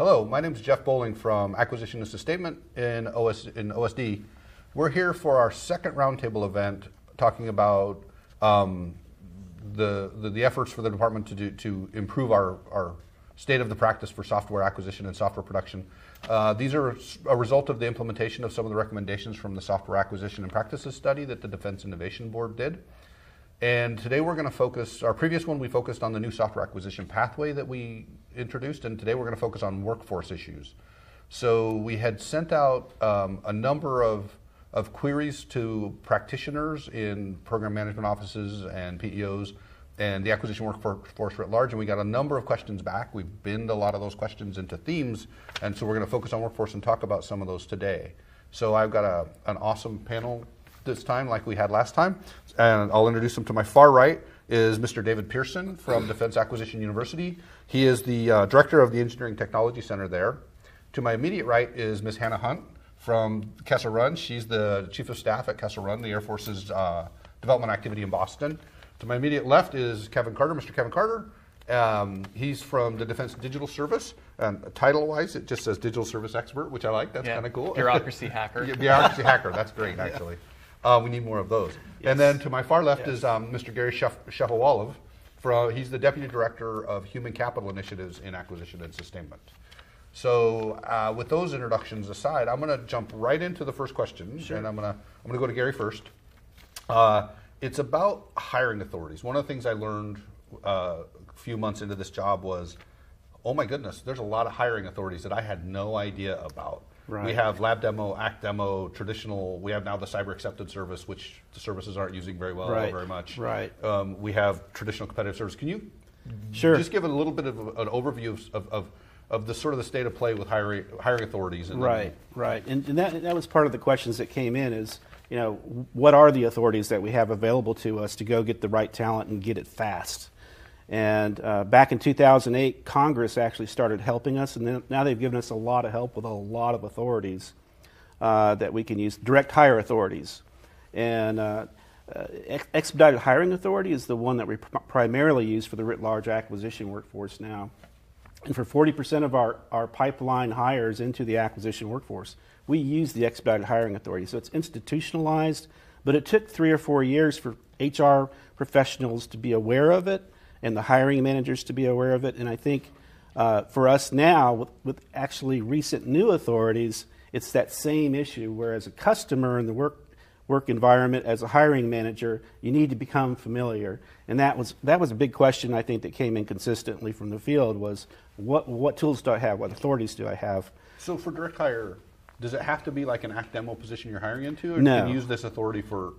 Hello, my name is Jeff Boleng from Acquisition and Sustainment in OSD. We're here for our second roundtable event talking about the efforts for the department to improve our state of the practice for software acquisition and software production. These are a result of the implementation of some of the recommendations from the Software Acquisition and Practices study that the Defense Innovation Board did. And today we're going to focus, our previous one we focused on the new software acquisition pathway that we introduced, and today we're going to focus on workforce issues. So we had sent out a number of queries to practitioners in program management offices and PEOs and the acquisition workforce writ large, and we got a number of questions back. We've binned a lot of those questions into themes, and so we're going to focus on workforce and talk about some of those today. So I've got an awesome panel this time like we had last time, and I'll introduce them. To my far right is Mr. David Pearson from Defense Acquisition University. He is the director of the Engineering Technology Center there. To my immediate right is Ms. Hannah Hunt from Kessel Run. She's the Chief of Staff at Kessel Run, the Air Force's development activity in Boston. To my immediate left is Kevin Carter, Mr. Kevin Carter. He's from the Defense Digital Service. Title-wise, it just says Digital Service Expert, which I like. That's kind of cool. Bureaucracy hacker. Bureaucracy hacker. That's great, actually. We need more of those. Yes. And then to my far left is Mr. Gary Shefawolov. He's the Deputy Director of Human Capital Initiatives in Acquisition and Sustainment. So with those introductions aside, I'm going to jump right into the first question, and I'm going to go to Gary first. It's about hiring authorities. One of the things I learned a few months into this job was, oh my goodness, there's a lot of hiring authorities that I had no idea about. Right. We have lab demo, act demo, traditional. We have now the cyber acceptance service, which the services aren't using very well or very much. Right. We have traditional competitive service. Can you just give a little bit of an overview of the sort of the state of play with hiring authorities? And right. And that was part of the questions that came in is, you know, what are the authorities that we have available to us to go get the right talent and get it fast? And back in 2008, Congress actually started helping us, and then now they've given us a lot of help with a lot of authorities that we can use, direct hire authorities. And expedited hiring authority is the one that we primarily use for the writ large acquisition workforce now. And for 40% of our pipeline hires into the acquisition workforce, we use the expedited hiring authority. So it's institutionalized, but it took 3 or 4 years for HR professionals to be aware of it and the hiring managers to be aware of it. And I think for us now, with actually recent new authorities, it's that same issue, where as a customer in the work environment, as a hiring manager, you need to become familiar. And that was a big question, I think, that came in consistently from the field was, what tools do I have? What authorities do I have? So for direct hire, does it have to be like an act demo position you're hiring into? Or No. can you use this authority for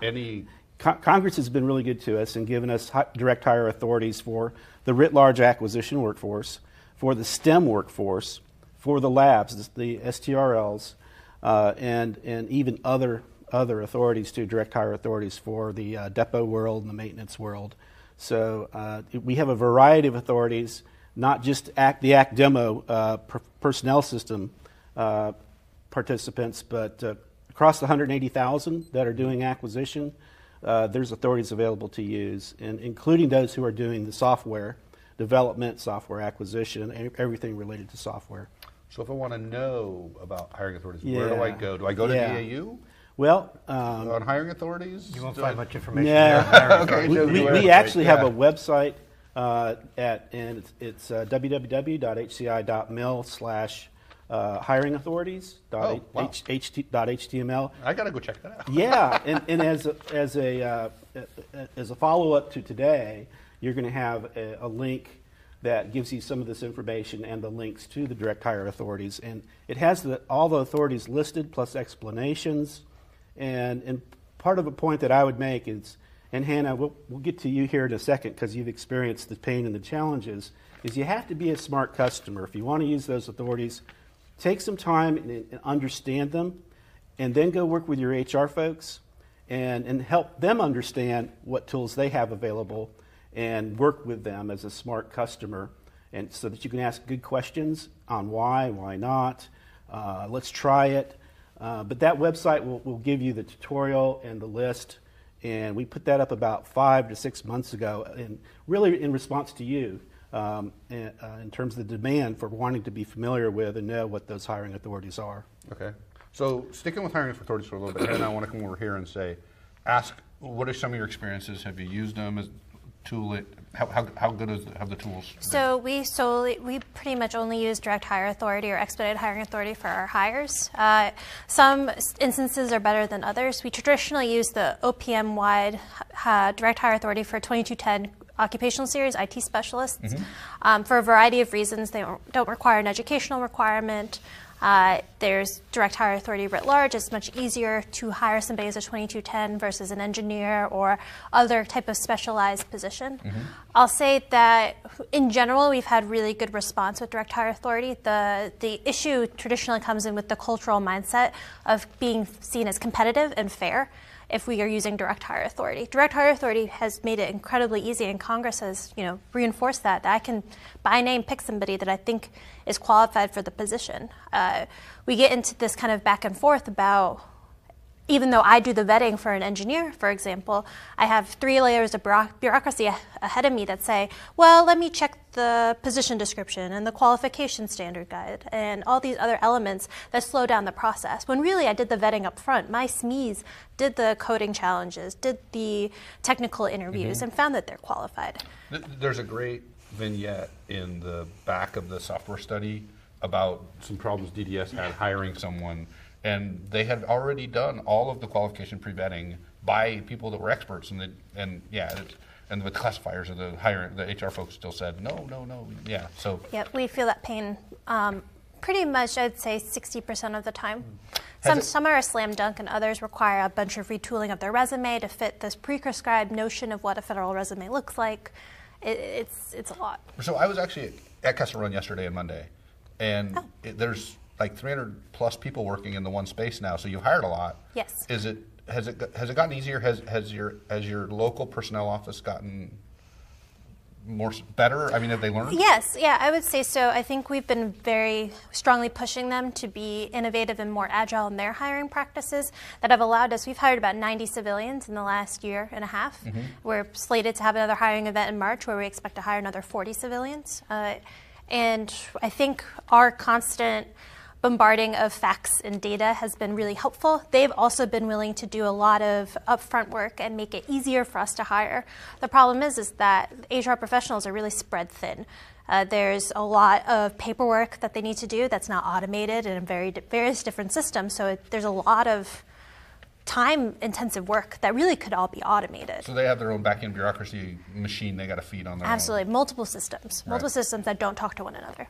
any... Congress has been really good to us and given us direct hire authorities for the writ large acquisition workforce, for the STEM workforce, for the labs, the STRLs, and even other authorities too, direct hire authorities for the depot world and the maintenance world. So we have a variety of authorities, not just the act demo personnel system participants, but across the 180,000 that are doing acquisition. There's authorities available to use, and including those who are doing the software development, software acquisition, and everything related to software. So if I want to know about hiring authorities, where do I go? Do I go to DAU? Well, on hiring authorities? You won't find much information there. We actually have a website, and it's www.hci.mil/hiring authorities.html. I gotta go check that out. Yeah, and as a follow-up to today, you're going to have a link that gives you some of this information and the links to the direct hire authorities, and it has all the authorities listed plus explanations. And part of a point that I would make is, and Hannah, we'll get to you here in a second because you've experienced the pain and the challenges, is you have to be a smart customer. If you want to use those authorities, take some time and understand them, and then go work with your HR folks and help them understand what tools they have available and work with them as a smart customer, and so that you can ask good questions on why not, let's try it. But that website will give you the tutorial and the list, and we put that up about 5 to 6 months ago, and really in response to you. in terms of the demand for wanting to be familiar with and know what those hiring authorities are. Okay. So sticking with hiring authorities for a little bit, and I want to come over here and ask, what are some of your experiences? Have you used them as tool? How good have the tools been? So we pretty much only use direct hire authority or expedited hiring authority for our hires. Some instances are better than others. We traditionally use the OPM-wide direct hire authority for 2210 occupational series, IT specialists. For a variety of reasons, they don't require an educational requirement. There's direct hire authority writ large. It's much easier to hire somebody as a 2210 versus an engineer or other type of specialized position. I'll say that in general, we've had really good response with direct hire authority. The issue traditionally comes in with the cultural mindset of being seen as competitive and fair if we are using direct hire authority. Direct hire authority has made it incredibly easy, and Congress has reinforced that I can by name pick somebody that I think is qualified for the position. We get into this kind of back and forth about, even though I do the vetting for an engineer, for example, I have 3 layers of bureaucracy ahead of me that say, well, let me check the position description and the qualification standard guide and all these other elements that slow down the process. When really I did the vetting up front. My SMEs did the coding challenges, did the technical interviews, and found that they're qualified. There's a great vignette in the back of the software study about some problems DDS had hiring someone, and they had already done all of the qualification pre-vetting by people that were experts, and the classifiers of the HR folks still said no, yeah. So yeah, we feel that pain pretty much, I'd say 60% of the time. Some are a slam dunk, and others require a bunch of retooling of their resume to fit this pre-prescribed notion of what a federal resume looks like. It's a lot. So I was actually at Kessel Run yesterday and Monday, and there's like 300 plus people working in the one space now. So you hired a lot. Yes. Has it gotten easier? Has your local personnel office gotten better? I mean, have they learned? Yes, yeah, I would say so. I think we've been very strongly pushing them to be innovative and more agile in their hiring practices that have allowed us. We've hired about 90 civilians in the last year and a half. We're slated to have another hiring event in March where we expect to hire another 40 civilians. And I think our constant bombarding of facts and data has been really helpful. They've also been willing to do a lot of upfront work and make it easier for us to hire. The problem is that HR professionals are really spread thin. There's a lot of paperwork that they need to do that's not automated in various different systems. So there's a lot of time-intensive work that really could all be automated. So they have their own back-end bureaucracy machine they got to feed on their own. Absolutely, multiple systems systems that don't talk to one another.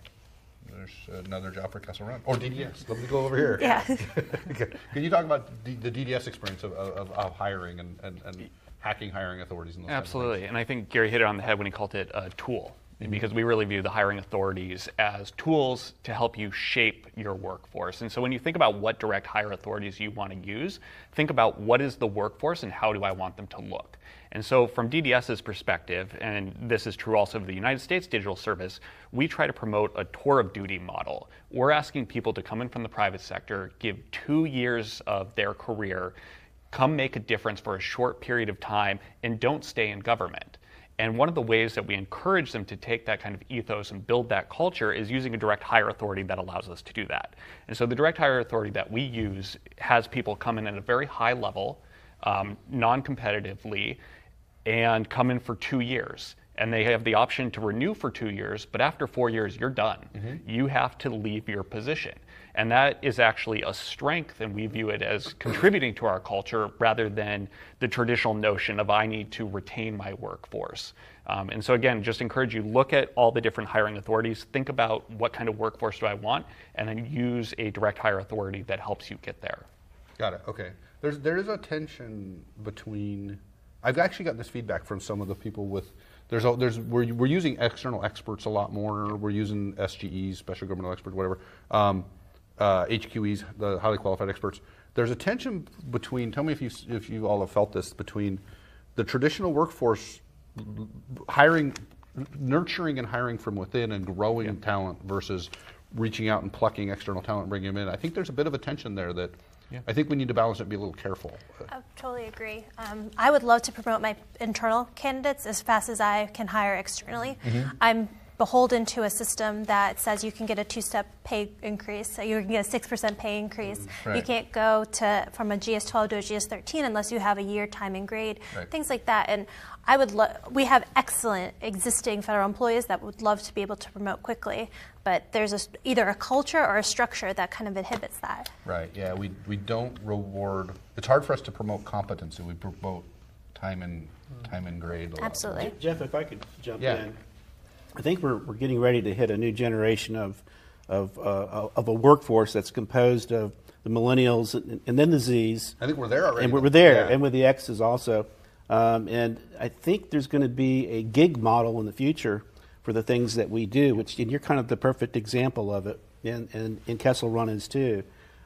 There's another job for Kessel Run. Or DDS. Let me go over here. Yeah. Can you talk about the DDS experience of hiring and hacking hiring authorities? And those Absolutely. And I think Gary hit it on the head when he called it a tool, because we really view the hiring authorities as tools to help you shape your workforce. And so when you think about what direct hire authorities you want to use, think about what is the workforce and how do I want them to look. And so from DDS's perspective, and this is true also of the United States Digital Service, we try to promote a tour of duty model. We're asking people to come in from the private sector, give 2 years of their career, come make a difference for a short period of time, and don't stay in government. And one of the ways that we encourage them to take that kind of ethos and build that culture is using a direct hire authority that allows us to do that. And so the direct hire authority that we use has people come in at a very high level, non-competitively, and come in for 2 years. And they have the option to renew for 2 years, but after 4 years, you're done. You have to leave your position. And that is actually a strength, and we view it as contributing to our culture rather than the traditional notion of I need to retain my workforce. And so again, just encourage you, look at all the different hiring authorities, think about what kind of workforce do I want, and then use a direct hire authority that helps you get there. Got it, okay. There is a tension between, I've actually got this feedback from some of the people with, we're using external experts a lot more. We're using SGEs, special governmental experts, whatever, HQEs, the highly qualified experts. There's a tension between, tell me if you all have felt this, between the traditional workforce nurturing and hiring from within and growing talent versus reaching out and plucking external talent and bringing them in. I think there's a bit of a tension there that I think we need to balance it and be a little careful. I totally agree. I would love to promote my internal candidates as fast as I can hire externally. I'm beholden to a system that says you can get a 2-step pay increase, so you can get a 6% pay increase. Right. You can't go from a GS-12 to a GS-13 unless you have a year, time, and grade, right. things like that. And we have excellent existing federal employees that would love to be able to promote quickly, but there's either a culture or a structure that kind of inhibits that. Right, yeah, we don't reward, it's hard for us to promote competency, we promote time and grade. Absolutely. Jeff, if I could jump Yeah. in. I think we're getting ready to hit a new generation of a workforce that's composed of the millennials and then the Zs. I think we're there already. And we're there, Yeah. and with the Xs also. And I think there's going to be a gig model in the future for the things that we do, which, and you're kind of the perfect example of it, and Kessel Run is too,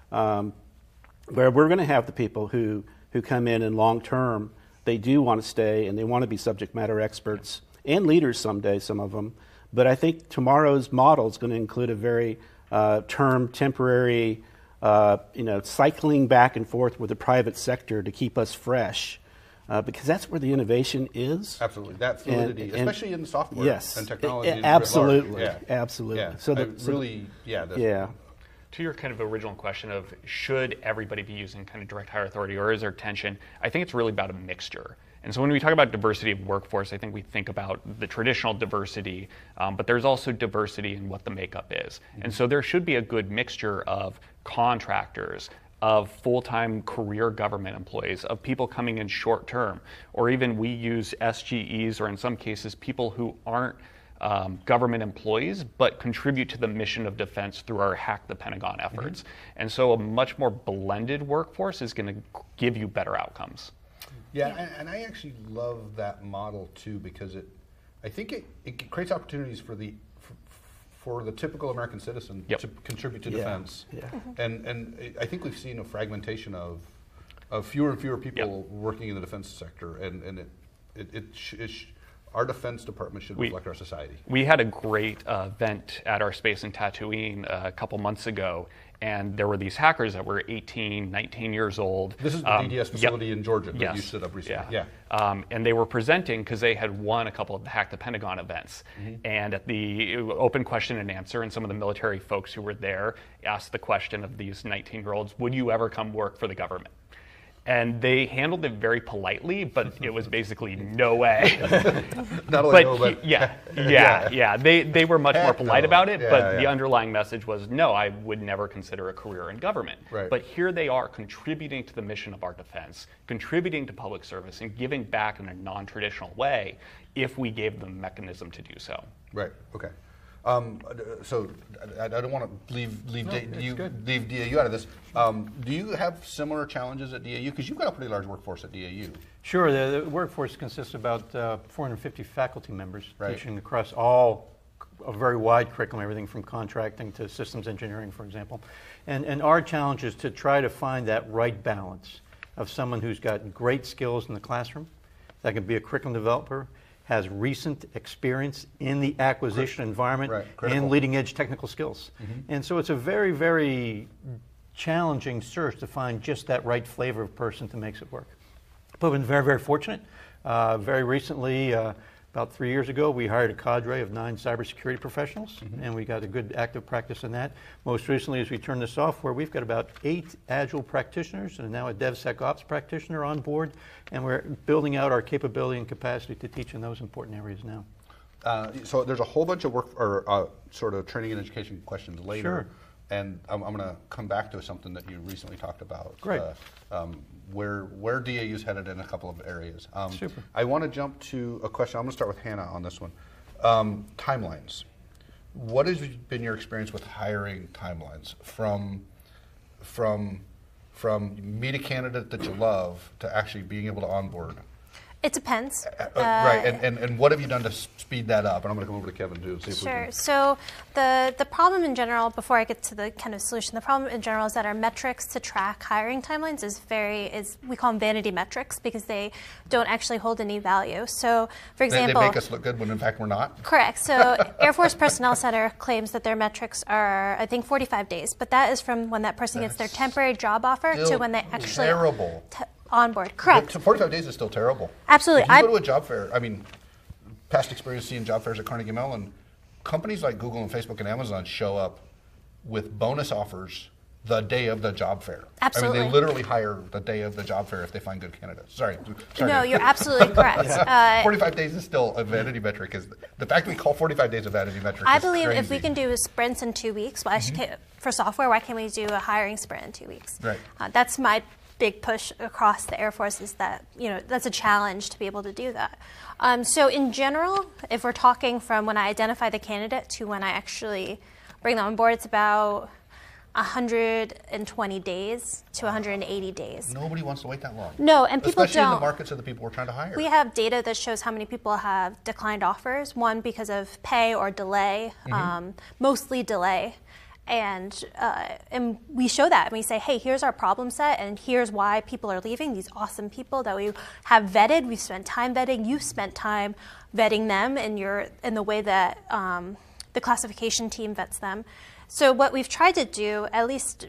where we're going to have the people who come in and long term, they do want to stay and they want to be subject matter experts and leaders someday, some of them. But I think tomorrow's model is going to include a very temporary, cycling back and forth with the private sector to keep us fresh, because that's where the innovation is. Absolutely, that fluidity, especially in software yes, and technology. Absolutely, yeah. absolutely. Yeah. So yeah. To your kind of original question of should everybody be using kind of direct hire authority or is there tension, I think it's really about a mixture. And so when we talk about diversity of workforce, I think we think about the traditional diversity, but there's also diversity in what the makeup is. Mm-hmm. And so there should be a good mixture of contractors, of full-time career government employees, of people coming in short term, or even we use SGEs, or in some cases people who aren't government employees, but contribute to the mission of defense through our Hack the Pentagon efforts. Mm-hmm. And so a much more blended workforce is going to give you better outcomes. Yeah, and I actually love that model too, because I think it creates opportunities for the typical American citizen yep. to contribute to defense. Yeah. Mm-hmm. And I think we've seen a fragmentation of fewer and fewer people yep. working in the defense sector, and our defense department should reflect our society. We had a great event at our space in Tatooine a couple months ago, and there were these hackers that were 18, 19 years old. This is the DDS facility yep. in Georgia that yes. you stood up recently. Yeah. And they were presenting because they had won a couple of Hack the Pentagon events. Mm-hmm. And at the open question and answer, and some of the military folks who were there asked the question of these 19-year-olds, would you ever come work for the government? And they handled it very politely, but it was basically no way. Not only no, but yeah. They were much more polite about it, but the yeah. underlying message was, no, I would never consider a career in government. Right. But here they are contributing to the mission of our defense, contributing to public service, and giving back in a non-traditional way if we gave them a mechanism to do so. Right, okay. So I don't want to leave DAU out of this. Do you have similar challenges at DAU? Because you've got a pretty large workforce at DAU. Sure. The workforce consists of about 450 faculty members right. teaching across a very wide curriculum, everything from contracting to systems engineering, for example. And our challenge is to try to find that right balance of someone who's got great skills in the classroom, that can be a curriculum developer, has recent experience in the acquisition environment and leading edge technical skills. Mm-hmm. And so it's a very, very challenging search to find just that right flavor of person that makes it work. But we've been very, very fortunate. Very recently, about 3 years ago, we hired a cadre of 9 cybersecurity professionals, mm-hmm. and we got a good active practice in that. Most recently, as we turned the software, we've got about 8 Agile practitioners and now a DevSecOps practitioner on board, and we're building out our capability and capacity to teach in those important areas now. So there's a whole bunch of work or sort of training and education questions later. Sure. And I'm going to come back to something that you recently talked about. Great. Where DAU is headed in a couple of areas. Super. I want to jump to a question. I'm going to start with Hannah on this one. Timelines. What has been your experience with hiring timelines from meet a candidate that you love to actually being able to onboard? It depends. Right, and what have you done to speed that up? And I'm going to come over to Kevin too. See if Sure. we can. So the problem in general, before I get to the kind of solution, the problem in general is that our metrics to track hiring timelines is we call them vanity metrics because they don't actually hold any value. So, for example, they make us look good when in fact we're not. Correct. So Air Force Personnel Center claims that their metrics are, I think, 45 days, but that is from when that person gets their temporary job offer to when they actually terrible. On board. Correct. 45 days is still terrible. Absolutely. If you go to a job fair, I mean, past experience seeing job fairs at Carnegie Mellon, companies like Google and Facebook and Amazon show up with bonus offers the day of the job fair. Absolutely. I mean, they literally hire the day of the job fair if they find good candidates. Sorry. No, you're absolutely correct. 45 days is still a vanity metric. Is the fact we call 45 days a vanity metric I is believe crazy. if we can do sprints in 2 weeks, for software, why can't we do a hiring sprint in 2 weeks? Right. That's my big push across the Air Force, is that, that's a challenge to be able to do that. So in general, if we're talking from when I identify the candidate to when I actually bring them on board, it's about 120 days to 180 days. Nobody wants to wait that long. No, and people Especially don't. in the markets of the people we're trying to hire. We have data that shows how many people have declined offers, one because of pay or delay, mostly delay. And we show that, and we say, hey, here's our problem set, and here's why people are leaving, these awesome people that we have vetted. We've spent time vetting. You've spent time vetting them in the way that the classification team vets them. So what we've tried to do, at least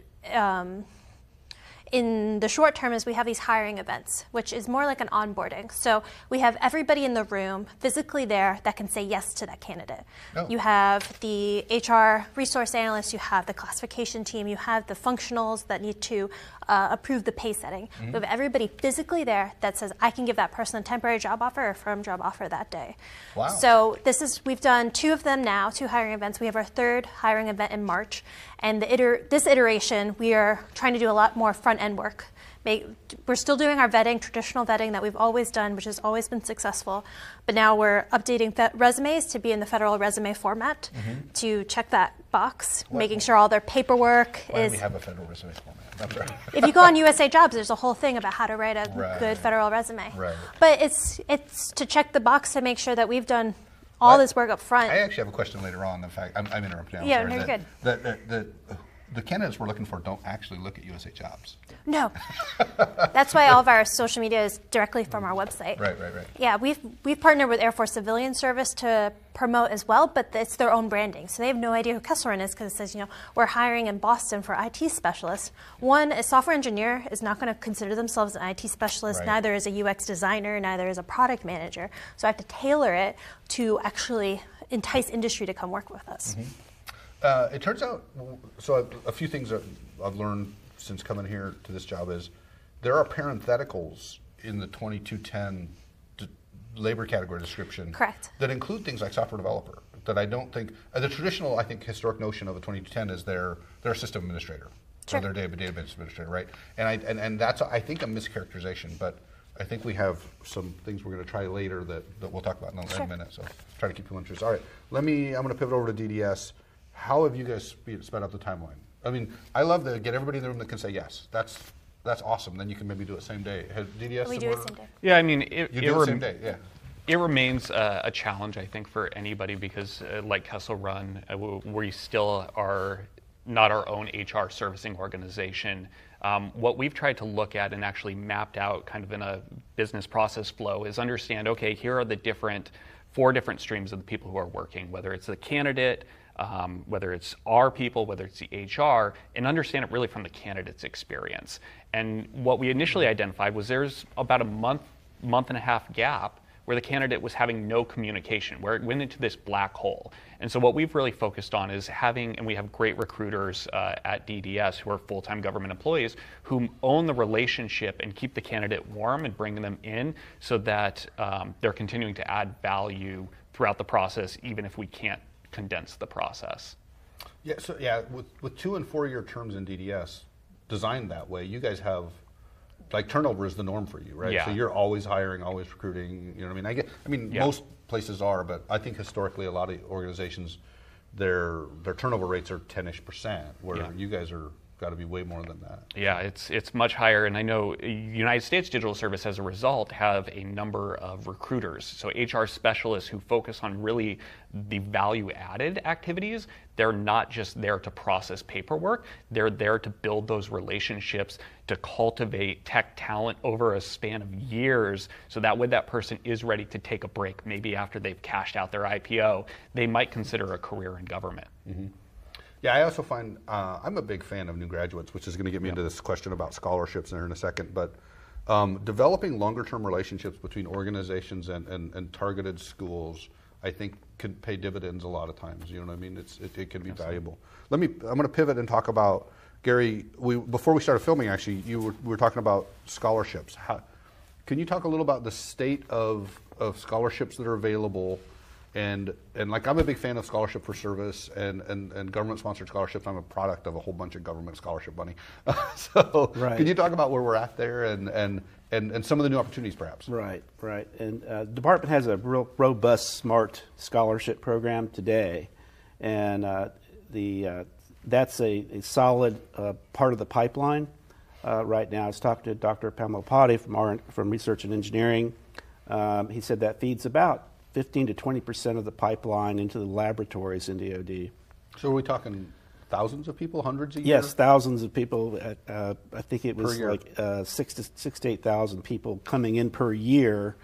in the short term, is we have these hiring events, which is more like an onboarding. So we have everybody in the room physically there that can say yes to that candidate. Oh. You have the HR resource analyst, you have the classification team, you have the functionals that need to approve the pay setting. We have everybody physically there that says, I can give that person a temporary job offer or a firm job offer that day. Wow. So we've done 2 of them now, 2 hiring events. We have our 3rd hiring event in March. And this iteration, we are trying to do a lot more front-end work. We're still doing our vetting, traditional vetting that we've always done, which has always been successful. But now we're updating resumes to be in the federal resume format to check that box, making sure all their paperwork Why is. do we have a federal resume format? That's right. If you go on USA Jobs, there's a whole thing about how to write a good federal resume. Right. But it's to check the box to make sure that we've done all this work up front. I actually have a question later on. In fact, I'm interrupting now. Yeah, sorry, no, you're good. The candidates we're looking for don't actually look at USA Jobs. No. That's why all of our social media is directly from our website. Right. Yeah, we've partnered with Air Force Civilian Service to promote as well, but it's their own branding. So they have no idea who Kesselrin is, because it says, we're hiring in Boston for IT specialists. One, a software engineer is not going to consider themselves an IT specialist, Right. neither is a UX designer, neither is a product manager. So I have to tailor it to actually entice industry to come work with us. It turns out, so a few things that I've learned since coming here to this job is there are parentheticals in the 2210 labor category description. Correct. That include things like software developer that I don't think, the traditional, I think, historic notion of a 2210 is they're a system administrator. Sure. Or they're a database administrator, right? And that's, I think, a mischaracterization, but I think we have some things we're going to try later that we'll talk about in a minute, so try to keep people interested. All right, I'm going to pivot over to DDS. How have you guys sped up the timeline? I mean, I love to get everybody in the room that can say yes. That's awesome. Then you can maybe do it same day. Has DDS We do it same day. Yeah, I mean, You do it same day, yeah. It remains a challenge, I think, for anybody because, like Kessel Run, we still are not our own HR servicing organization. What we've tried to look at and actually mapped out kind of in a business process flow is understand, okay, here are the 4 different streams of the people who are working, whether it's the candidate, whether it's our people, whether it's the HR, and understand it really from the candidate's experience. And what we initially identified was there's about a month and a half gap where the candidate was having no communication, where it went into this black hole. And so what we've really focused on is and we have great recruiters at DDS who are full-time government employees who own the relationship and keep the candidate warm and bring them in so that they're continuing to add value throughout the process, even if we can't condense the process. Yeah, so with 2 and 4 year terms in DDS designed that way, you guys have, like, turnover is the norm for you, right? Yeah. So you're always hiring, always recruiting, you know what I mean? Most places are, but I think historically a lot of organizations, their turnover rates are 10-ish%, where you guys are got to be way more than that. Yeah, it's much higher, and I know United States Digital Service, as a result, have a number of recruiters, so HR specialists who focus on really the value-added activities. They're not just there to process paperwork, they're there to build those relationships, to cultivate tech talent over a span of years, so that when that person is ready to take a break, maybe after they've cashed out their IPO, they might consider a career in government. Mm-hmm. Yeah, I also find, I'm a big fan of new graduates, which is going to get me into this question about scholarships in a second, but developing longer term relationships between organizations and targeted schools, I think can pay dividends a lot of times. You know what I mean? It can be valuable. I'm going to pivot and talk about, Gary, before we started filming, actually, we were talking about scholarships. Can you talk a little about the state of scholarships that are available? And like, I'm a big fan of scholarship for service and government-sponsored scholarships. I'm a product of a whole bunch of government scholarship money. So can you talk about where we're at there and some of the new opportunities, perhaps? Right. And the department has a real robust, smart scholarship program today. And that's a solid part of the pipeline right now. I was talking to Dr. Carmella Rice from Research and Engineering. He said that feeds about 15 to 20% of the pipeline into the laboratories in DoD. So are we talking thousands of people, hundreds a year? Yes, thousands of people. I think it was like 6,000 to 8,000 people coming in per year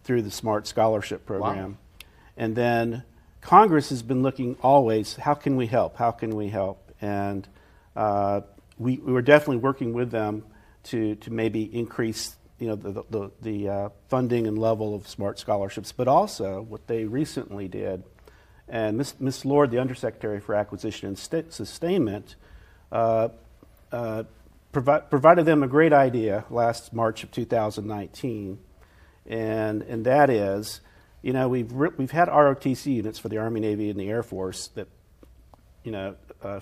through the Smart Scholarship Program. Wow. And then Congress has been looking always, how can we help? How can we help? And we were definitely working with them to maybe increase the funding and level of Smart Scholarships, but also what they recently did, and Ms. Lord, the Undersecretary for Acquisition and Sustainment, provided them a great idea last March of 2019, and that is, we've had ROTC units for the Army, Navy, and the Air Force that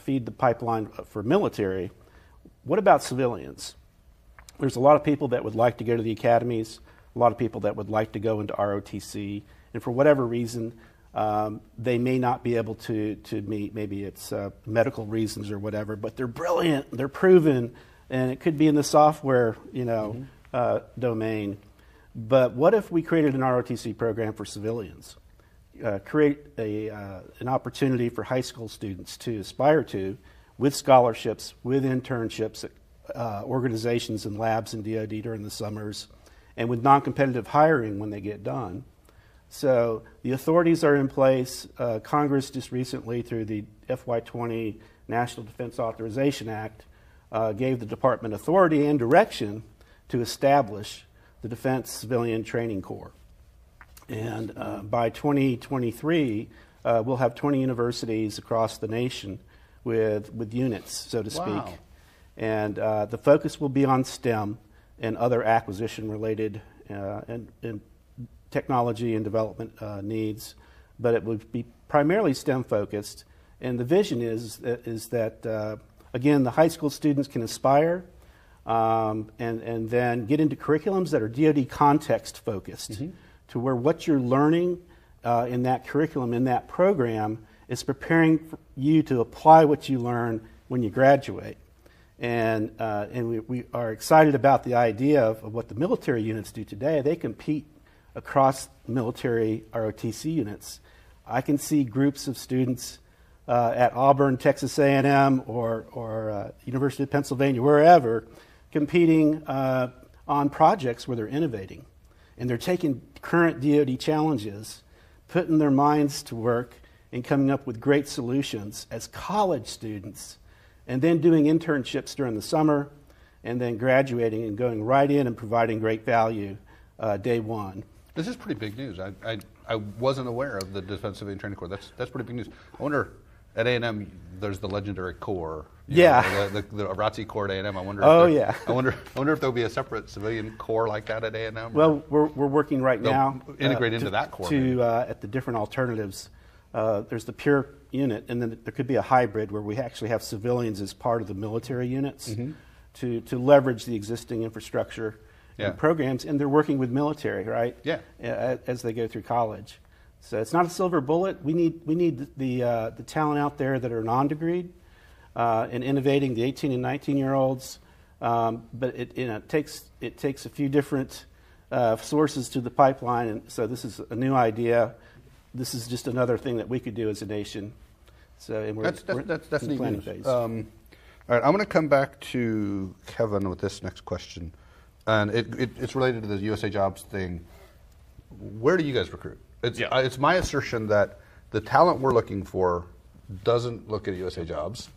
feed the pipeline for military. What about civilians? There's a lot of people that would like to go to the academies, a lot of people that would like to go into ROTC, and for whatever reason, they may not be able to meet, maybe it's medical reasons or whatever, but they're brilliant, they're proven, and it could be in the software, domain. But what if we created an ROTC program for civilians? Create an opportunity for high school students to aspire to, with scholarships, with internships, organizations and labs in DoD during the summers, and with non-competitive hiring when they get done. So the authorities are in place. Congress just recently, through the FY20 National Defense Authorization Act, gave the department authority and direction to establish the Defense Civilian Training Corps. And by 2023, we'll have 20 universities across the nation with units, so to speak. Wow. And the focus will be on STEM and other acquisition-related and technology and development needs, but it would be primarily STEM-focused. And the vision is that again, the high school students can aspire and then get into curriculums that are DoD context-focused, to where what you're learning in that curriculum, in that program, is preparing you to apply what you learn when you graduate. And we are excited about the idea of what the military units do today. They compete across military ROTC units. I can see groups of students at Auburn, Texas A&M, or University of Pennsylvania, wherever, competing on projects where they're innovating. And they're taking current DoD challenges, putting their minds to work, and coming up with great solutions as college students, and then doing internships during the summer, and then graduating and going right in and providing great value day one. This is pretty big news. I wasn't aware of the Defense Civilian Training Corps. That's pretty big news. I wonder, at A&M, there's the legendary Corps. The ROTC Corps at A&M. I wonder. I wonder if there'll be a separate civilian corps like that at A&M. Well, we're working right now integrate into that corps at the different alternatives. There's the pure unit, and then there could be a hybrid where we actually have civilians as part of the military units to leverage the existing infrastructure and programs, and they're working with military, right? Yeah. As they go through college. So it's not a silver bullet. We need the talent out there that are non-degreed and innovating, the 18 and 19-year-olds. But it takes a few different sources to the pipeline, and so this is a new idea. This is just another thing that we could do as a nation. So and we're that's in the planning phase. All right, I'm going to come back to Kevin with this next question, and it's related to the USA Jobs thing. Where do you guys recruit? It's my assertion that the talent we're looking for doesn't look at USA Jobs,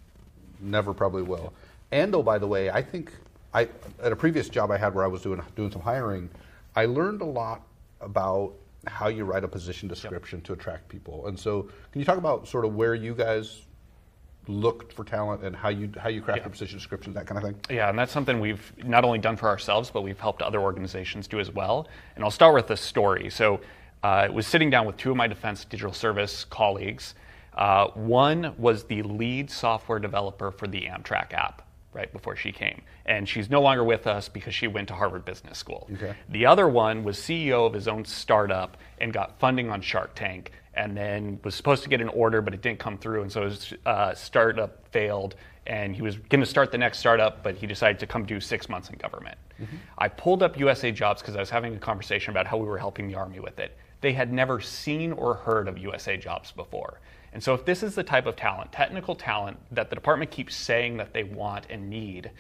never probably will. And by the way, I think at a previous job I had where I was doing some hiring, I learned a lot about how you write a position description to attract people. And so can you talk about sort of where you guys looked for talent and how you craft your position descriptions, that kind of thing? Yeah, and that's something we've not only done for ourselves, but we've helped other organizations do as well. And I'll start with a story. So I was sitting down with two of my defense digital service colleagues. One was the lead software developer for the Amtrak app right before she came. And she's no longer with us because she went to Harvard Business School. Okay. The other one was CEO of his own startup and got funding on Shark Tank, and then was supposed to get an order, but it didn't come through, and so his startup failed, and he was going to start the next startup, but he decided to come do 6 months in government. I pulled up USA Jobs because I was having a conversation about how we were helping the Army with it. They had never seen or heard of USA Jobs before. And so if this is the type of talent, technical talent, that the department keeps saying that they want and need,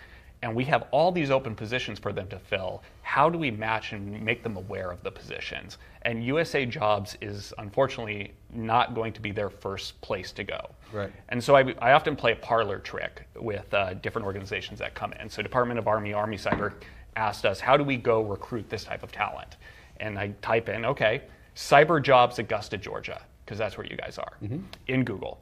and we have all these open positions for them to fill, how do we match and make them aware of the positions? And USA Jobs is unfortunately not going to be their first place to go. Right. And so I often play a parlor trick with different organizations that come in. So Department of Army Cyber asked us, how do we go recruit this type of talent? And I type in, okay, Cyber Jobs Augusta, Georgia, because that's where you guys are, in Google.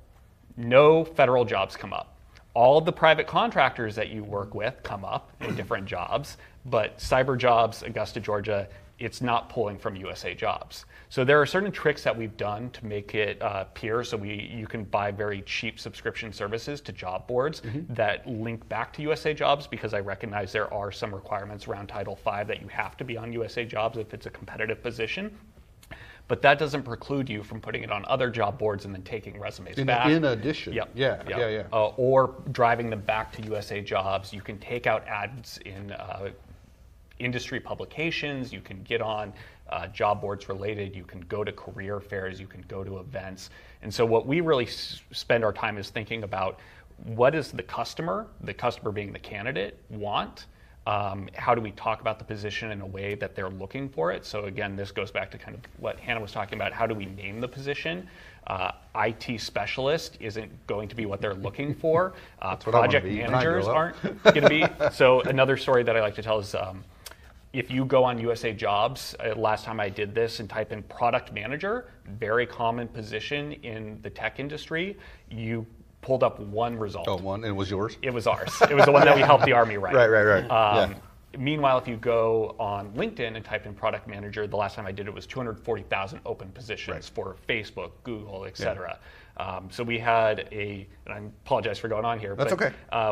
No federal jobs come up. All the private contractors that you work with come up in different jobs, but Cyber Jobs, Augusta, Georgia, it's not pulling from USA Jobs. So there are certain tricks that we've done to make it appear so you can buy very cheap subscription services to job boards that link back to USA Jobs, because I recognize there are some requirements around Title V that you have to be on USA Jobs if it's a competitive position. But that doesn't preclude you from putting it on other job boards and then taking resumes back. In addition. Yep. Yeah. Or driving them back to USA Jobs. You can take out ads in industry publications. You can get on job boards related. You can go to career fairs. You can go to events. And so what we really spend our time is thinking about, what does the customer being the candidate, want? How do we talk about the position in a way that they're looking for it? So again, this goes back to kind of what Hannah was talking about. How do we name the position? IT specialist isn't going to be what they're looking for. Project managers aren't going to be. So another story that I like to tell is, if you go on USA Jobs, last time I did this, and type in product manager, very common position in the tech industry, you pulled up one result. Oh, one, and it was yours? It was ours. It was the one that we helped the Army write. Right. Meanwhile, if you go on LinkedIn and type in product manager, the last time I did it was 240,000 open positions for Facebook, Google, et cetera. So we had and I apologize for going on here. That's okay.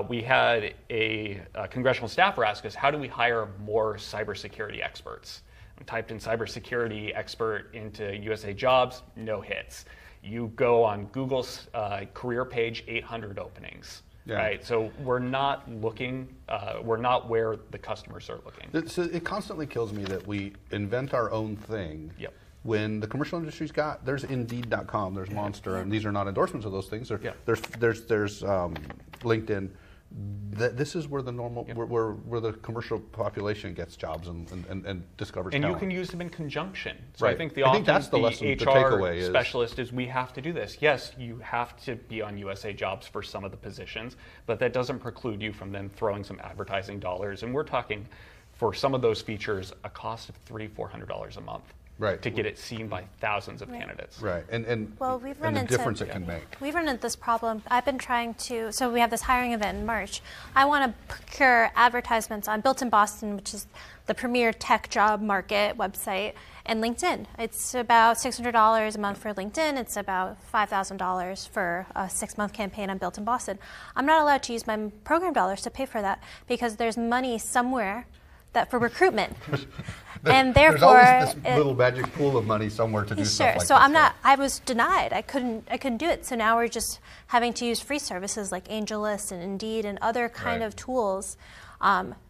We had a congressional staffer ask us, how do we hire more cybersecurity experts? We typed in cybersecurity expert into USA Jobs, no hits. You go on Google's career page, 800 openings. Yeah. Right, so we're not looking. We're not where the customers are looking. So it constantly kills me that we invent our own thing. Yep. When the commercial industry's there's Indeed.com, there's Monster, and these are not endorsements of those things. There's LinkedIn. This is where the normal, where the commercial population gets jobs and discovers and talent. You can use them in conjunction. So right. I think that's the lesson, HR the takeaway specialist is we have to do this. Yes, you have to be on USA Jobs for some of the positions, but that doesn't preclude you from then throwing some advertising dollars. And we're talking, for some of those features, a cost of $300-400 a month. Right. To get it seen by thousands of candidates. Right, and we've run into the difference it can make. We've run into this problem. I've been trying to, so we have this hiring event in March. I want to procure advertisements on Built in Boston, which is the premier tech job market website, and LinkedIn. It's about $600 a month for LinkedIn. It's about $5,000 for a 6-month campaign on Built in Boston. I'm not allowed to use my program dollars to pay for that because there's money somewhere for recruitment. And therefore, there's always this little magic pool of money somewhere to do stuff like so this. I was denied. I couldn't do it. So now we're just having to use free services like AngelList and Indeed and other kind of tools.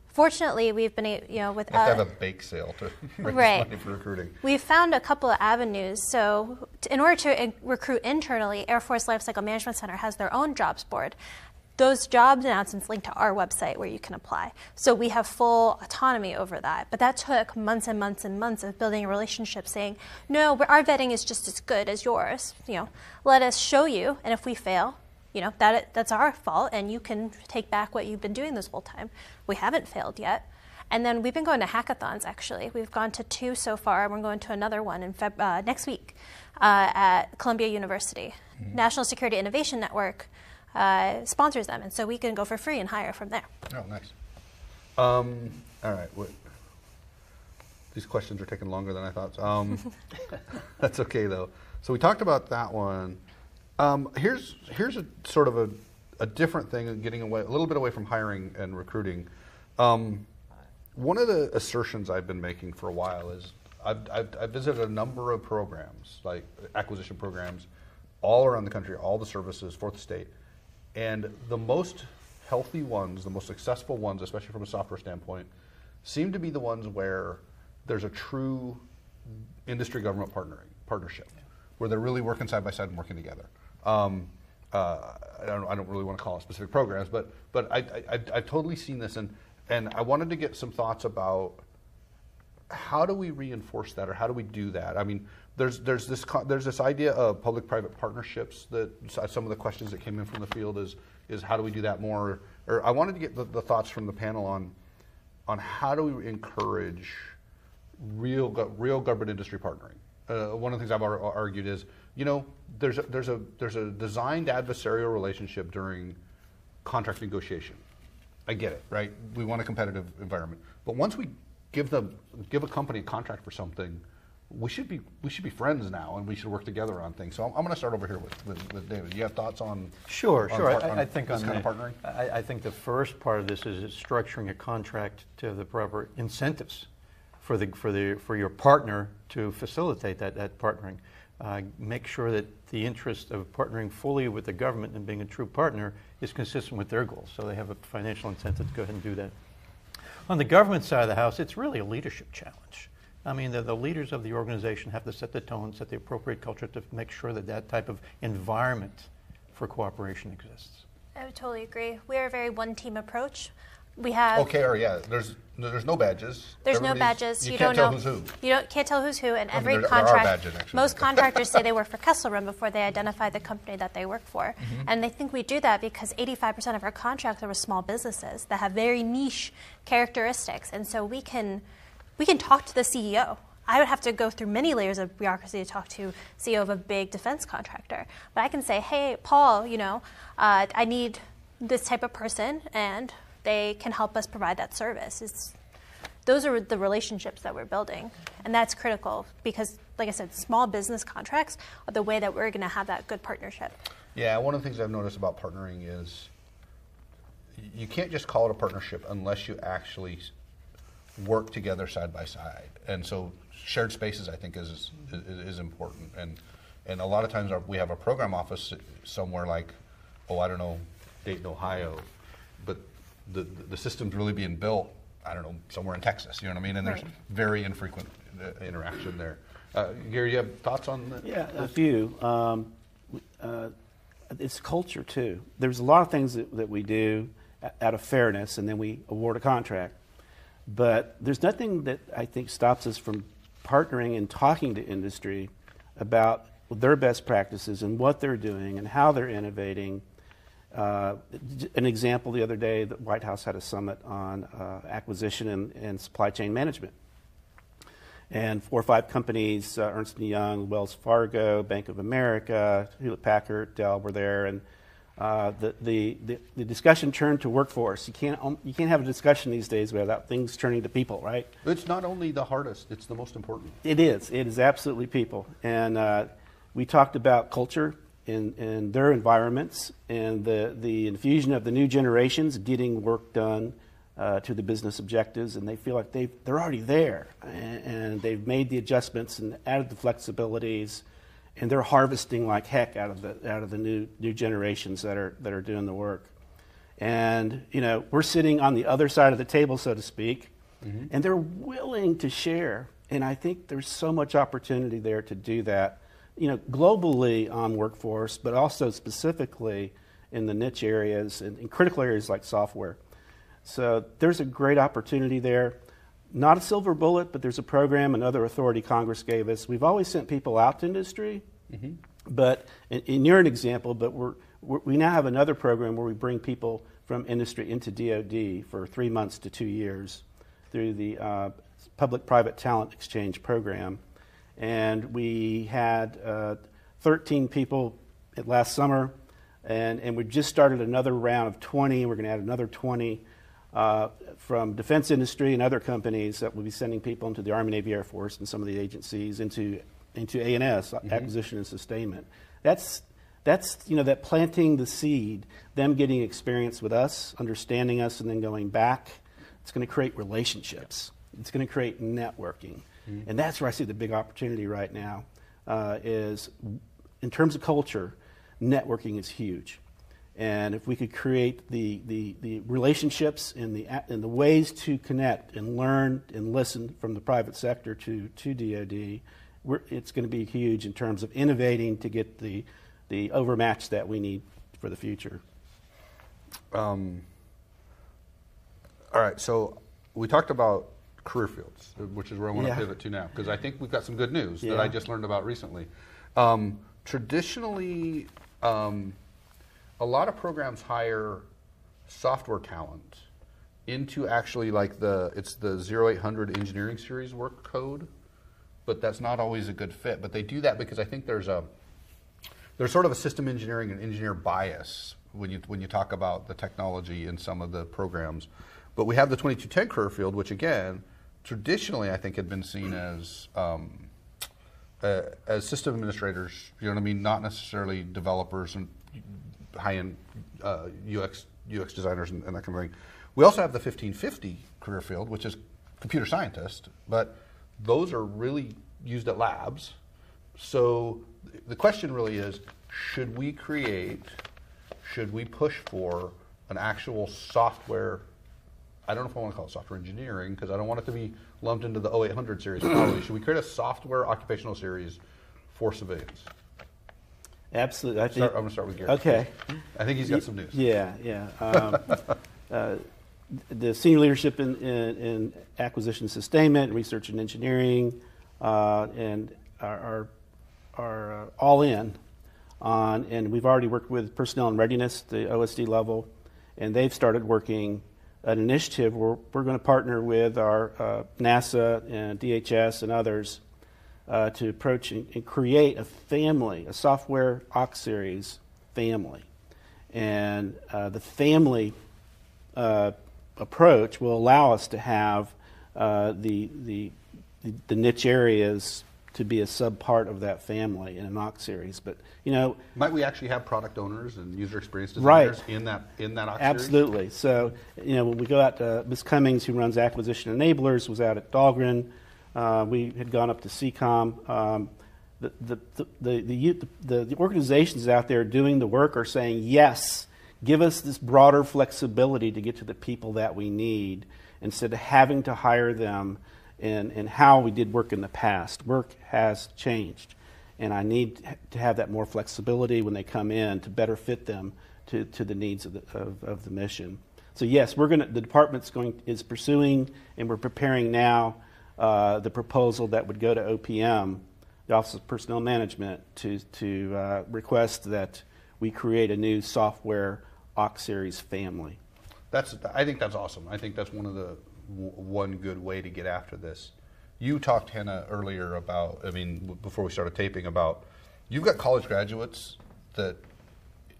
Fortunately, we've been, with you have to have a bake sale to raise money for recruiting. We've found a couple of avenues. So in order to recruit internally, Air Force Lifecycle Management Center has their own jobs board. Those jobs announcements link to our website where you can apply. So we have full autonomy over that. But that took months and months and months of building a relationship saying, no, our vetting is just as good as yours. Let us show you, and if we fail, that's our fault, and you can take back what you've been doing this whole time. We haven't failed yet. And then we've been going to hackathons, actually. We've gone to 2 so far, and we're going to another one in next week at Columbia University. National Security Innovation Network sponsors them, and so we can go for free and hire from there. Oh, nice. All right. These questions are taking longer than I thought. That's okay, though. So we talked about that one. Here's a sort of a different thing, getting away a little bit away from hiring and recruiting. One of the assertions I've been making for a while is I've visited a number of programs, like acquisition programs, all around the country, all the services for the state, and the most healthy ones, the most successful ones, especially from a software standpoint, seem to be the ones where there's a true industry-government partnership, where they're really working side by side and working together. I don't really want to call it specific programs, but I've totally seen this, and I wanted to get some thoughts about how do we reinforce that, or how do we do that? I mean, there's this idea of public-private partnerships that some of the questions that came in from the field is how do we do that more? Or I wanted to get the thoughts from the panel on how do we encourage real government industry partnering. One of the things I've argued is, there's a designed adversarial relationship during contract negotiation. I get it, right? We want a competitive environment, but once we give a company a contract for something, we should be friends now, and we should work together on things. So I'm going to start over here with David. Do you have thoughts on? Sure. I think this kind of partnering. I think the first part of this is structuring a contract to the proper incentives for your partner to facilitate that partnering. Make sure that the interest of partnering fully with the government and being a true partner is consistent with their goals, so they have a financial incentive to go ahead and do that. On the government side of the house, it's really a leadership challenge. I mean, the leaders of the organization have to set the tone, set the appropriate culture to make sure that type of environment for cooperation exists. I would totally agree. We are a very one-team approach. We have There's no badges. There's no badges. You can't tell who's who. Can't tell who's who, and every there contract. are badges, actually. Most contractors say they work for Kesselrum before they identify the company that they work for, and they think we do that because 85% of our contracts are with small businesses that have very niche characteristics, and so we can talk to the CEO. I would have to go through many layers of bureaucracy to talk to CEO of a big defense contractor, but I can say, hey, Paul, I need this type of person, and they can help us provide that service. Those are the relationships that we're building, and that's critical because, like I said, small business contracts are the way that we're going to have that good partnership. Yeah, one of the things I've noticed about partnering is you can't just call it a partnership unless you actually work together side by side, and so shared spaces, I think, is important, and a lot of times we have a program office somewhere like, Dayton, Ohio, but the system's really being built, somewhere in Texas, you know what I mean? And there's very infrequent interaction there. Gary, you have thoughts on that? Yeah, a few. It's culture, too. There's a lot of things that we do out of fairness, and then we award a contract. But there's nothing that I think stops us from partnering and talking to industry about their best practices and what they're doing and how they're innovating. An example, the other day, the White House had a summit on acquisition and supply chain management. And 4 or 5 companies, Ernst & Young, Wells Fargo, Bank of America, Hewlett-Packard, Dell were there, and the discussion turned to workforce. You can't have a discussion these days without things turning to people, right? It's not only the hardest, it's the most important. It is absolutely people. And we talked about culture in their environments and the infusion of the new generations getting work done to the business objectives, and they feel like they're already there, and they've made the adjustments and added the flexibilities, and they're harvesting like heck out of the new generations that are doing the work. And we're sitting on the other side of the table, so to speak, and they're willing to share, and I think there's so much opportunity there to do that. Globally on workforce, but also specifically in the niche areas and in critical areas like software. So there's a great opportunity there. Not a silver bullet, but there's a program, another authority Congress gave us. We've always sent people out to industry, but and you're an example, but we now have another program where we bring people from industry into DoD for 3 months to 2 years. through the Public-Private Talent Exchange program. And we had 13 people last summer, and we just started another round of 20. We're going to add another 20 from defense industry and other companies that will be sending people into the Army, Navy, Air Force, and some of the agencies into A&S, acquisition and sustainment. That's that planting the seed, them getting experience with us, understanding us, and then going back. It's going to create relationships. It's going to create networking. And that's where I see the big opportunity right now is in terms of culture, networking is huge. And if we could create the relationships and the ways to connect and learn and listen from the private sector to DoD, it's going to be huge in terms of innovating to get the overmatch that we need for the future. All right, so we talked about career fields, which is where I want to pivot to now, because I think we've got some good news that I just learned about recently. Traditionally, a lot of programs hire software talent into actually it's the 0800 engineering series work code, but that's not always a good fit. But they do that because I think there's sort of a system engineering and engineer bias when you talk about the technology in some of the programs. But we have the 2210 career field, which again, traditionally I think had been seen as system administrators, you know what I mean, not necessarily developers and high-end UX designers and that kind of thing. We also have the 1550 career field, which is computer scientist, but those are really used at labs. So the question really is, should we push for an actual software, I don't know if I want to call it software engineering, because I don't want it to be lumped into the 0800 series. Probably. Should we create a software occupational series for civilians? Absolutely. I'm going to start with Gary. Okay. I think he's got some news. Yeah. The senior leadership in acquisition sustainment, research and engineering, and are all in on, and we've already worked with personnel and readiness, the OSD level, and they've started working an initiative where we're going to partner with our NASA and DHS and others to approach and create a family, a software OCK series family. And the family approach will allow us to have the niche areas to be a sub-part of that family in an OCK series. But, might we actually have product owners and user experience designers in that OCK Absolutely. series? So, when we go out to Ms. Cummings, who runs Acquisition Enablers, was out at Dahlgren. We had gone up to CCOM. The organizations out there doing the work are saying, yes, give us this broader flexibility to get to the people that we need instead of having to hire them in how we did work in the past. Work has changed, and I need to have that more flexibility when they come in to better fit them to the needs of the mission. So yes, the department's is pursuing, and we're preparing now the proposal that would go to OPM, the Office of Personnel Management, to request that we create a new software OCK series family. I think that's awesome. I think that's one good way to get after this. You talked, Hannah, earlier about, before we started taping, about you've got college graduates that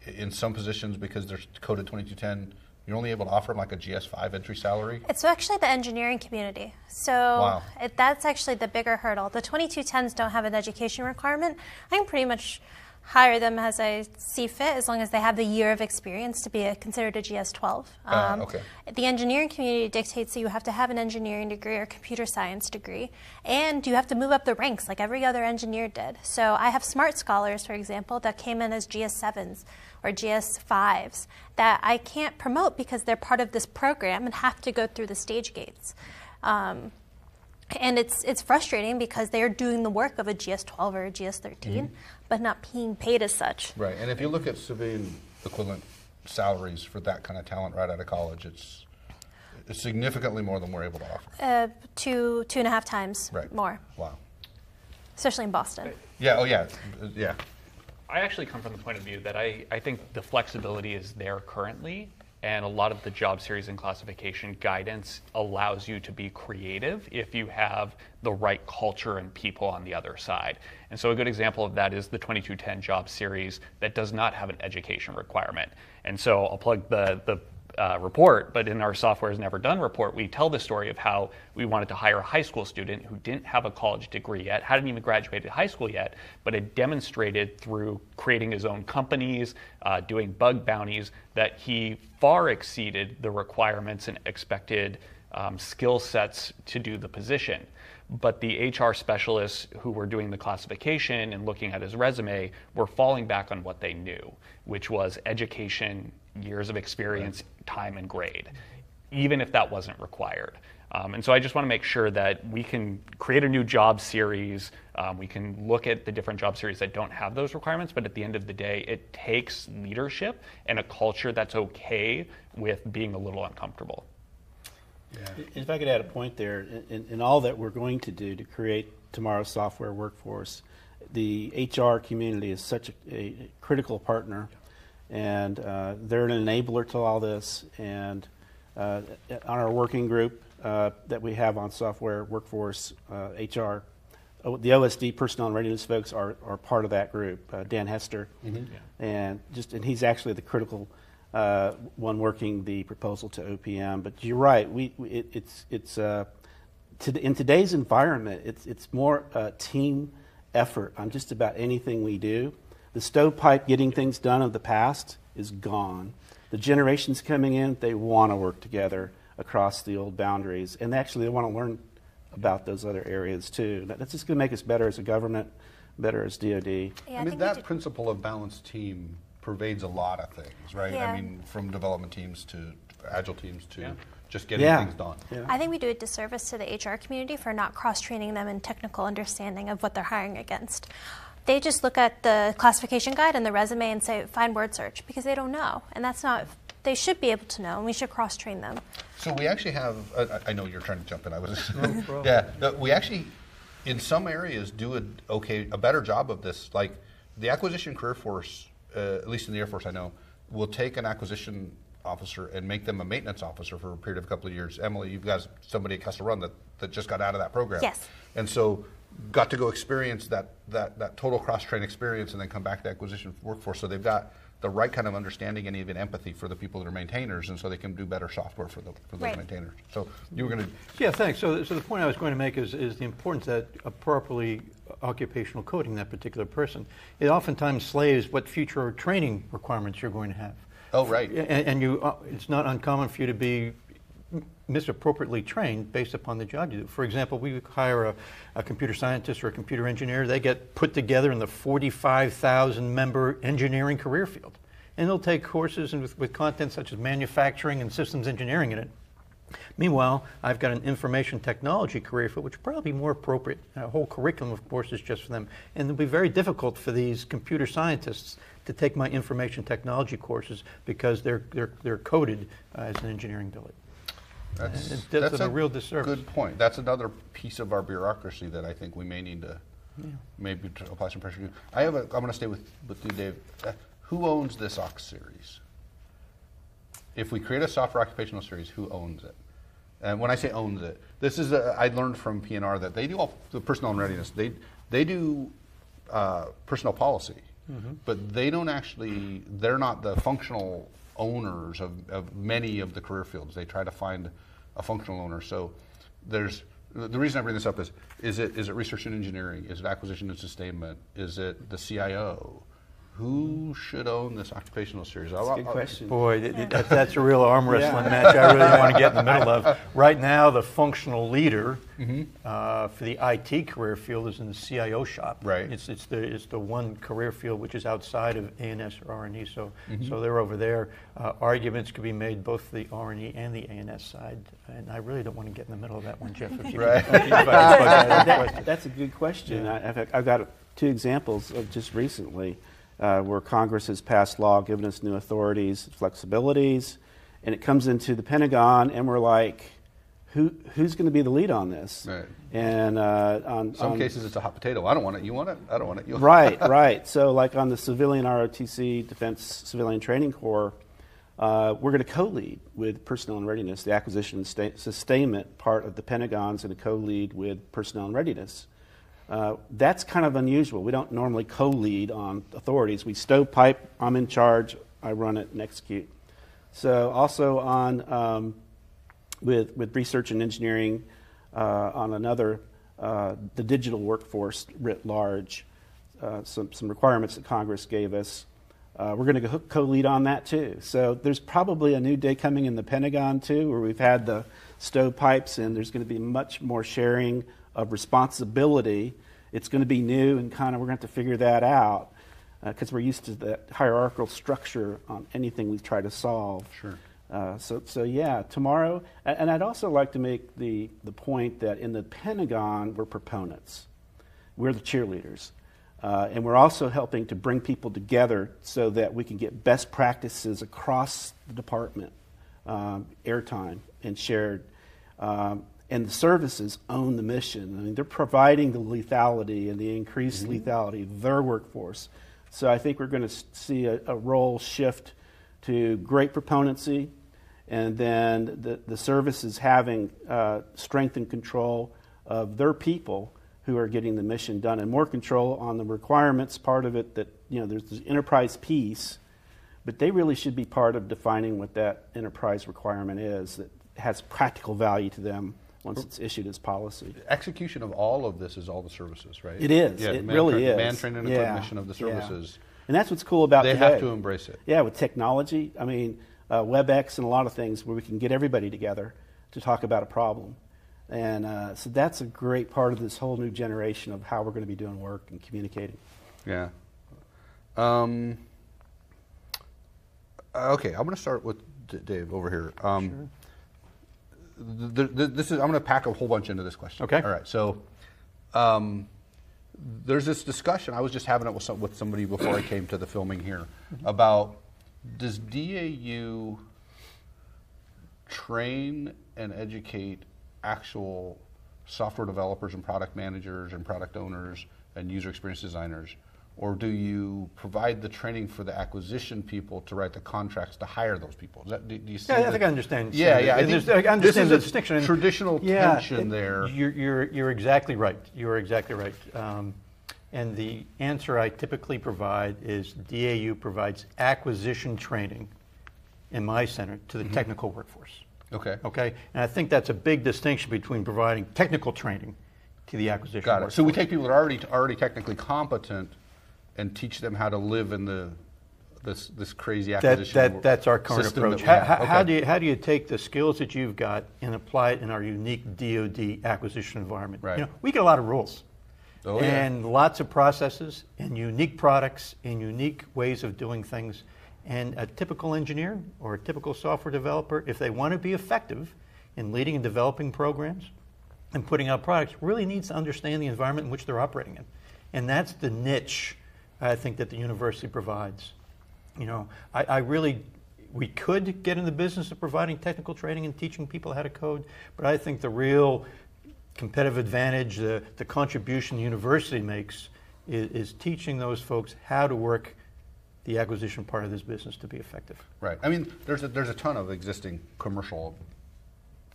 in some positions, because they're coded 2210, you're only able to offer them like a GS5 entry salary? It's actually the engineering community. So that's actually the bigger hurdle. The 2210s don't have an education requirement. I can pretty much hire them as I see fit, as long as they have the year of experience to be considered a GS12. Okay. The engineering community dictates that you have to have an engineering degree or computer science degree, and you have to move up the ranks like every other engineer did. So I have smart scholars, for example, that came in as GS7s or GS5s that I can't promote because they're part of this program and have to go through the stage gates. And it's frustrating because they're doing the work of a GS12 or a GS13, but not being paid as such. Right, and if you look at civilian equivalent salaries for that kind of talent right out of college, it's significantly more than we're able to offer. 2.5 times more. Wow. Especially in Boston. Yeah, I actually come from the point of view that I think the flexibility is there currently, and a lot of the job series and classification guidance allows you to be creative if you have the right culture and people on the other side. And so a good example of that is the 2210 job series that does not have an education requirement. And so I'll plug the report, but in our Software is Never Done report, we tell the story of how we wanted to hire a high school student who didn't have a college degree yet, hadn't even graduated high school yet, but had demonstrated through creating his own companies, doing bug bounties, that he far exceeded the requirements and expected skill sets to do the position. But the HR specialists who were doing the classification and looking at his resume were falling back on what they knew, which was education, years of experience, time, and grade, even if that wasn't required. And so I just want to make sure that we can create a new job series. We can look at the different job series that don't have those requirements, but at the end of the day, it takes leadership and a culture that's okay with being a little uncomfortable. Yeah. If I could add a point there, in all that we're going to do to create tomorrow's software workforce, the HR community is such a critical partner, and they're an enabler to all this. And on our working group that we have on software workforce, HR, the OSD personnel and readiness folks are part of that group. Dan Hester, and he's actually the critical one working the proposal to OPM. But you're right. In today's environment, it's more a team effort on just about anything we do. The stovepipe getting things done of the past is gone. The generations coming in, they want to work together across the old boundaries, and actually they want to learn about those other areas too. That's just going to make us better as a government, better as DoD. Yeah, I mean, that principle of balanced team pervades a lot of things, right? Yeah. I mean, from development teams to agile teams to just getting things done. Yeah. I think we do a disservice to the HR community for not cross-training them in technical understanding of what they're hiring against. They just look at the classification guide and the resume and say, find word search, because they don't know. And that's not, they should be able to know, and we should cross-train them. So we actually have, I know you're trying to jump in, we actually, in some areas, do a better job of this. Like the acquisition career force, at least in the Air Force I know, will take an acquisition officer and make them a maintenance officer for a period of a couple of years. Emily, you've got somebody at Custer Run that just got out of that program. Yes. And so got to go experience that total cross-train experience and then come back to acquisition workforce. So they've got the right kind of understanding and even empathy for the people that are maintainers, and so they can do better software for those maintainers. So you were going to... Yeah, thanks. So the point I was going to make is the importance that properly occupational coding that particular person. It oftentimes slaves what future training requirements you're going to have. Oh, right. And it's not uncommon for you to be misappropriately trained based upon the job you do. For example, we hire a computer scientist or a computer engineer. They get put together in the 45,000 member engineering career field. And they'll take courses with content such as manufacturing and systems engineering in it. Meanwhile, I've got an information technology career field, which is probably more appropriate. A whole curriculum of courses just for them. And it'll be very difficult for these computer scientists to take my information technology courses because they're coded as an engineering billet. That's a real disservice. Good point. That's another piece of our bureaucracy that I think we may need to maybe to apply some pressure to. I'm going to stay with you, Dave. Who owns this OX series? If we create a software occupational series, who owns it? And when I say owns it, this is I learned from PNR that they do all the personnel and readiness. They do personnel policy, but they don't actually. They're not the functional owners of many of the career fields. They try to find a functional owner. So there's the reason I bring this up is it research and engineering? Is it acquisition and sustainment? Is it the CIO? Who should own this occupational series? That's a good question. Boy, that's a real arm wrestling match I really want to get in the middle of. Right now, the functional leader for the IT career field is in the CIO shop. Right. It's the one career field which is outside of A&S or R&E. So they're over there. Arguments could be made both for the R&E and the A&S side, and I really don't want to get in the middle of that one, Jeff. If you That's a good question. Yeah. I've got two examples of just recently. Where Congress has passed law giving us new authorities, flexibilities, and it comes into the Pentagon, and we're like, who's going to be the lead on this? Right. And on some cases, it's a hot potato. I don't want it. You want it? I don't want it. You want right, right. So, like on the civilian ROTC, Defense Civilian Training Corps, We're going to co-lead with Personnel and Readiness, the acquisition and sustainment part of the Pentagon's going to co-lead with Personnel and Readiness. That's kind of unusual. We don't normally co-lead on authorities. We stovepipe, I'm in charge, I run it and execute. So also on with research and engineering on another, the digital workforce writ large, some requirements that Congress gave us. We're going to co-lead on that too. So there's probably a new day coming in the Pentagon too, where we've had the stovepipes, and there's going to be much more sharing of responsibility. It's going to be new, and kind of we're going to have to figure that out because we're used to the hierarchical structure on anything we try to solve. Sure. So yeah, tomorrow, and I'd also like to make the point that in the Pentagon, we're proponents. We're the cheerleaders. And we're also helping to bring people together so that we can get best practices across the department, airtime and shared. And the services own the mission. I mean, they're providing the lethality and the increased lethality of their workforce. So I think we're going to see a role shift to great proponency, and then the services having strength and control of their people who are getting the mission done, and more control on the requirements part of it. That, you know, there's this enterprise piece, but they really should be part of defining what that enterprise requirement is that has practical value to them once it's issued as policy. The execution of all of this is all the services, right? It is. Yeah, it really is. Man training and cognition of the services. Yeah. And that's what's cool about they today. have to embrace it. Yeah, with technology. I mean, WebEx and a lot of things where we can get everybody together to talk about a problem. And so that's a great part of this whole new generation of how we're going to be doing work and communicating. Yeah. Okay, I'm going to start with Dave over here. Sure. This is. I'm going to pack a whole bunch into this question. Okay. All right. So, there's this discussion. I was just having it with somebody before I came to the filming here about, does DAU train and educate actual software developers and product managers and product owners and user experience designers, or do you provide the training for the acquisition people to write the contracts to hire those people? Is that, do you see? Yeah, I think I understand. Yeah. I understand the distinction. Traditional tension there. You're exactly right. You're exactly right. And the answer I typically provide is DAU provides acquisition training in my center to the technical workforce. Okay. Okay, and I think that's a big distinction between providing technical training to the acquisition Got it. workforce. So we take people that are already technically competent and teach them how to live in this crazy acquisition. That's our current approach. How do you take the skills that you've got and apply it in our unique DoD acquisition environment? Right. You know, we get a lot of rules. Oh, and lots of processes and unique products and unique ways of doing things. And a typical engineer or a typical software developer, if they want to be effective in leading and developing programs and putting out products, really needs to understand the environment in which they're operating in. And that's the niche, I think, that the university provides. You know, we could get in the business of providing technical training and teaching people how to code, but I think the real competitive advantage, the contribution the university makes is teaching those folks how to work the acquisition part of this business to be effective. Right. I mean, there's a ton of existing commercial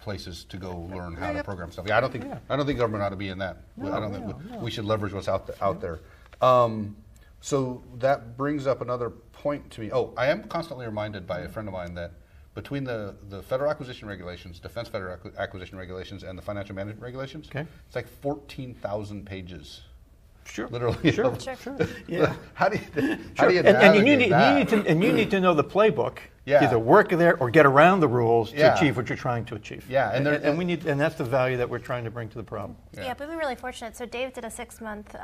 places to go learn how to program stuff. Yeah, I don't think government ought to be in that. We should leverage what's out there. So that brings up another point to me. Oh, I am constantly reminded by a friend of mine that between the federal acquisition regulations, defense federal acquisition regulations, and the financial management regulations, it's like 14,000 pages. Sure. Literally. Sure. Yeah. How do you navigate that? You need to know the playbook to either work there or get around the rules to achieve what you're trying to achieve. Yeah. And that's the value that we're trying to bring to the problem. Yeah, but we've been really fortunate. So Dave did a 6-month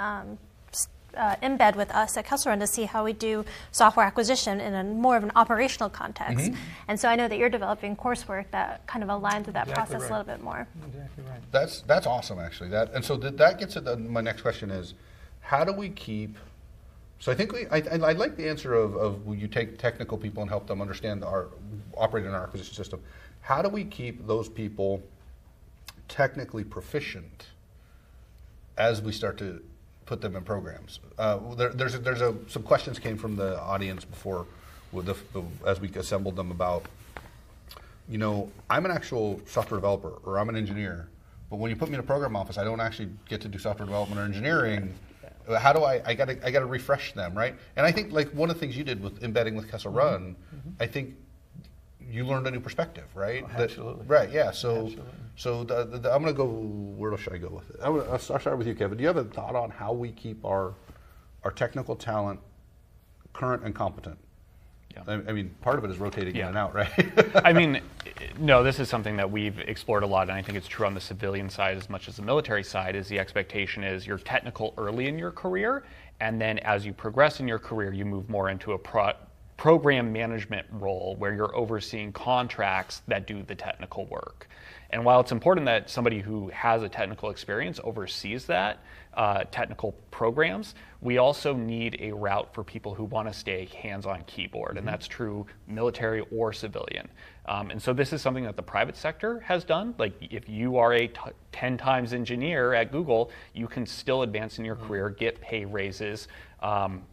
embed with us at Kessel Run to see how we do software acquisition in a more of an operational context. And so I know that you're developing coursework that kind of aligns with that process a little bit more. Exactly right. That's awesome, actually. So that gets at my next question is, how do we keep? So I think I like the answer of will you take technical people and help them understand operate in our acquisition system. How do we keep those people technically proficient as we start to put them in programs? Some questions came from the audience before as we assembled them about, I'm an actual software developer or I'm an engineer, but when you put me in a program office, I don't actually get to do software development or engineering. How do I gotta refresh them, right? And I think like one of the things you did with embedding with Kessel Run, I think you learned a new perspective, right? Oh, absolutely. Right, yeah. So Absolutely. so I'm gonna go, where should I go with it? I'll start with you, Kevin. Do you have a thought on how we keep our technical talent current and competent? Yeah. I mean, part of it is rotating in and out, right? I mean, no, this is something that we've explored a lot, and I think it's true on the civilian side as much as the military side, is the expectation is you're technical early in your career, and then as you progress in your career, you move more into a program management role where you're overseeing contracts that do the technical work. And while it's important that somebody who has a technical experience oversees that, technical programs, we also need a route for people who want to stay hands-on keyboard, and that's true military or civilian. And so this is something that the private sector has done. Like if you are a 10 times engineer at Google, you can still advance in your career, get pay raises,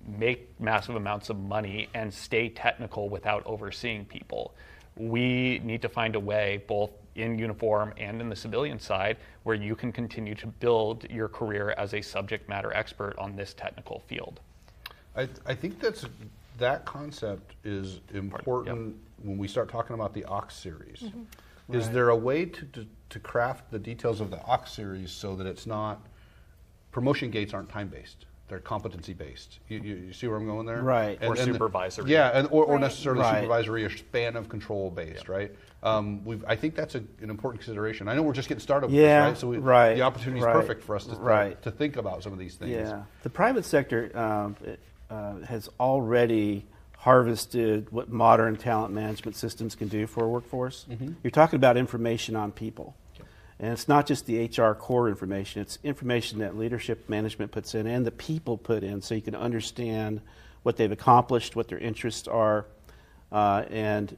make massive amounts of money, and stay technical without overseeing people. We need to find a way, both in uniform and in the civilian side, where you can continue to build your career as a subject matter expert on this technical field. I think that concept is important when we start talking about the AUX series. Is there a way to craft the details of the AUX series so that it's not, promotion gates aren't time-based? They're competency-based. You see where I'm going there? Right. Or supervisory. Yeah, or Right. necessarily Right. supervisory or span of control-based, right? I think that's an important consideration. I know we're just getting started with this, Yeah, right? So right, the opportunity is right, perfect for us to right. to think about some of these things. Yeah, the private sector has already harvested what modern talent management systems can do for a workforce. You're talking about information on people. And it's not just the HR core information, it's information that leadership management puts in and the people put in so you can understand what they've accomplished, what their interests are. And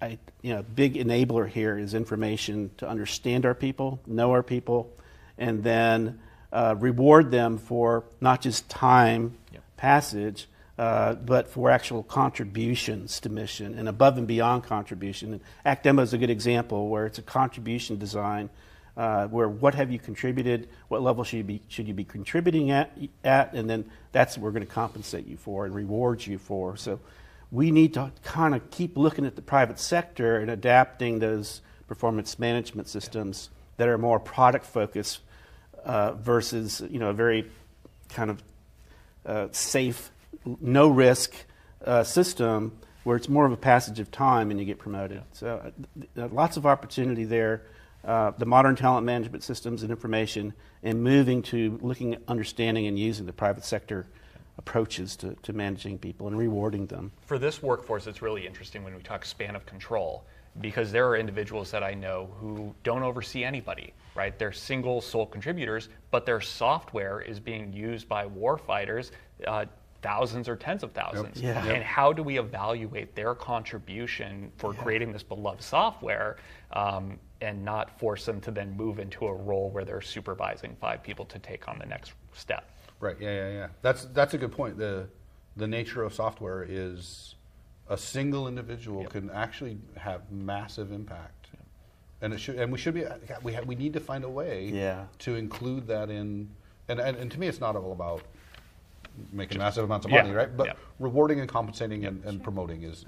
big enabler here is information to understand our people, know our people, and then reward them for not just time passage, but for actual contributions to mission and above and beyond contribution. And ACDEMA is a good example where it's a contribution design where what have you contributed, what level should you be contributing at, and then that's what we're going to compensate you for and reward you for. So we need to kind of keep looking at the private sector and adapting those performance management systems that are more product focused versus a very kind of safe, no risk system where it's more of a passage of time and you get promoted. So lots of opportunity there. The modern talent management systems and information, and moving to looking at understanding and using the private sector approaches to managing people and rewarding them. For this workforce, it's really interesting when we talk span of control, because there are individuals that I know who don't oversee anybody, right? They're single sole contributors, but their software is being used by warfighters, thousands or tens of thousands. Yep. Yeah. And how do we evaluate their contribution for creating this beloved software and not force them to then move into a role where they're supervising 5 people to take on the next step? Right. Yeah. That's a good point. The nature of software is a single individual can actually have massive impact, and we need to find a way to include that in. And to me, it's not all about making massive amounts of money, right? But rewarding and compensating and promoting is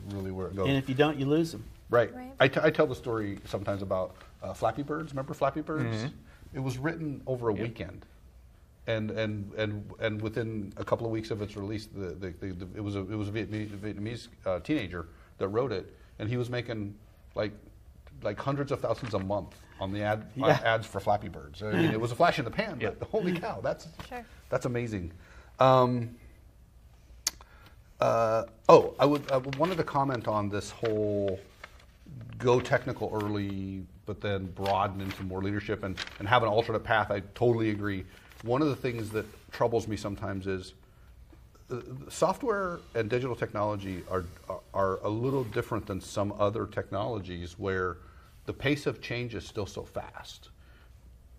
really where it goes. And if you don't, you lose them. Right. I tell the story sometimes about Flappy Birds. Remember Flappy Birds? It was written over a weekend. And within a couple of weeks of its release, it was a Vietnamese teenager that wrote it, and he was making like hundreds of thousands a month on the ads for Flappy Birds. I mean, it was a flash in the pan, but holy cow, that's amazing. I wanted to comment on this whole go technical early, but then broaden into more leadership and have an alternate path. I totally agree. One of the things that troubles me sometimes is software and digital technology are a little different than some other technologies where the pace of change is still so fast.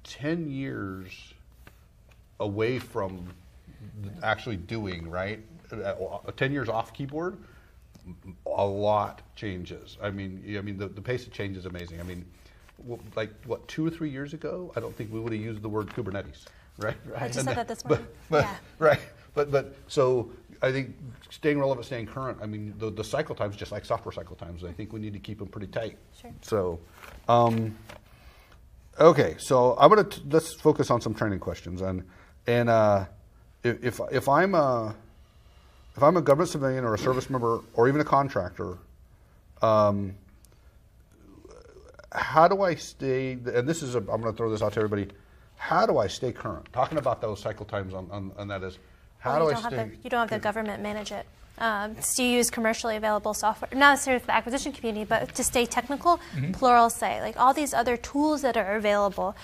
10 years away from actually doing, right? 10 years off keyboard a lot changes. I mean, the pace of change is amazing. I mean, like what, 2 or 3 years ago, I don't think we would have used the word Kubernetes, right? I just said that this morning. But Yeah. right, but so I think staying relevant, staying current. I mean, the cycle times, just like software cycle times, I think we need to keep them pretty tight. Sure. So, okay, so let's focus on some training questions, and if I'm a government civilian or a service member or even a contractor, how do I stay? And this is I'm going to throw this out to everybody. How do I stay current? Talking about those cycle times on that is, how do I stay? You don't have the government manage it. So you use commercially available software, not necessarily for the acquisition community, but to stay technical, plural say, like all these other tools that are available,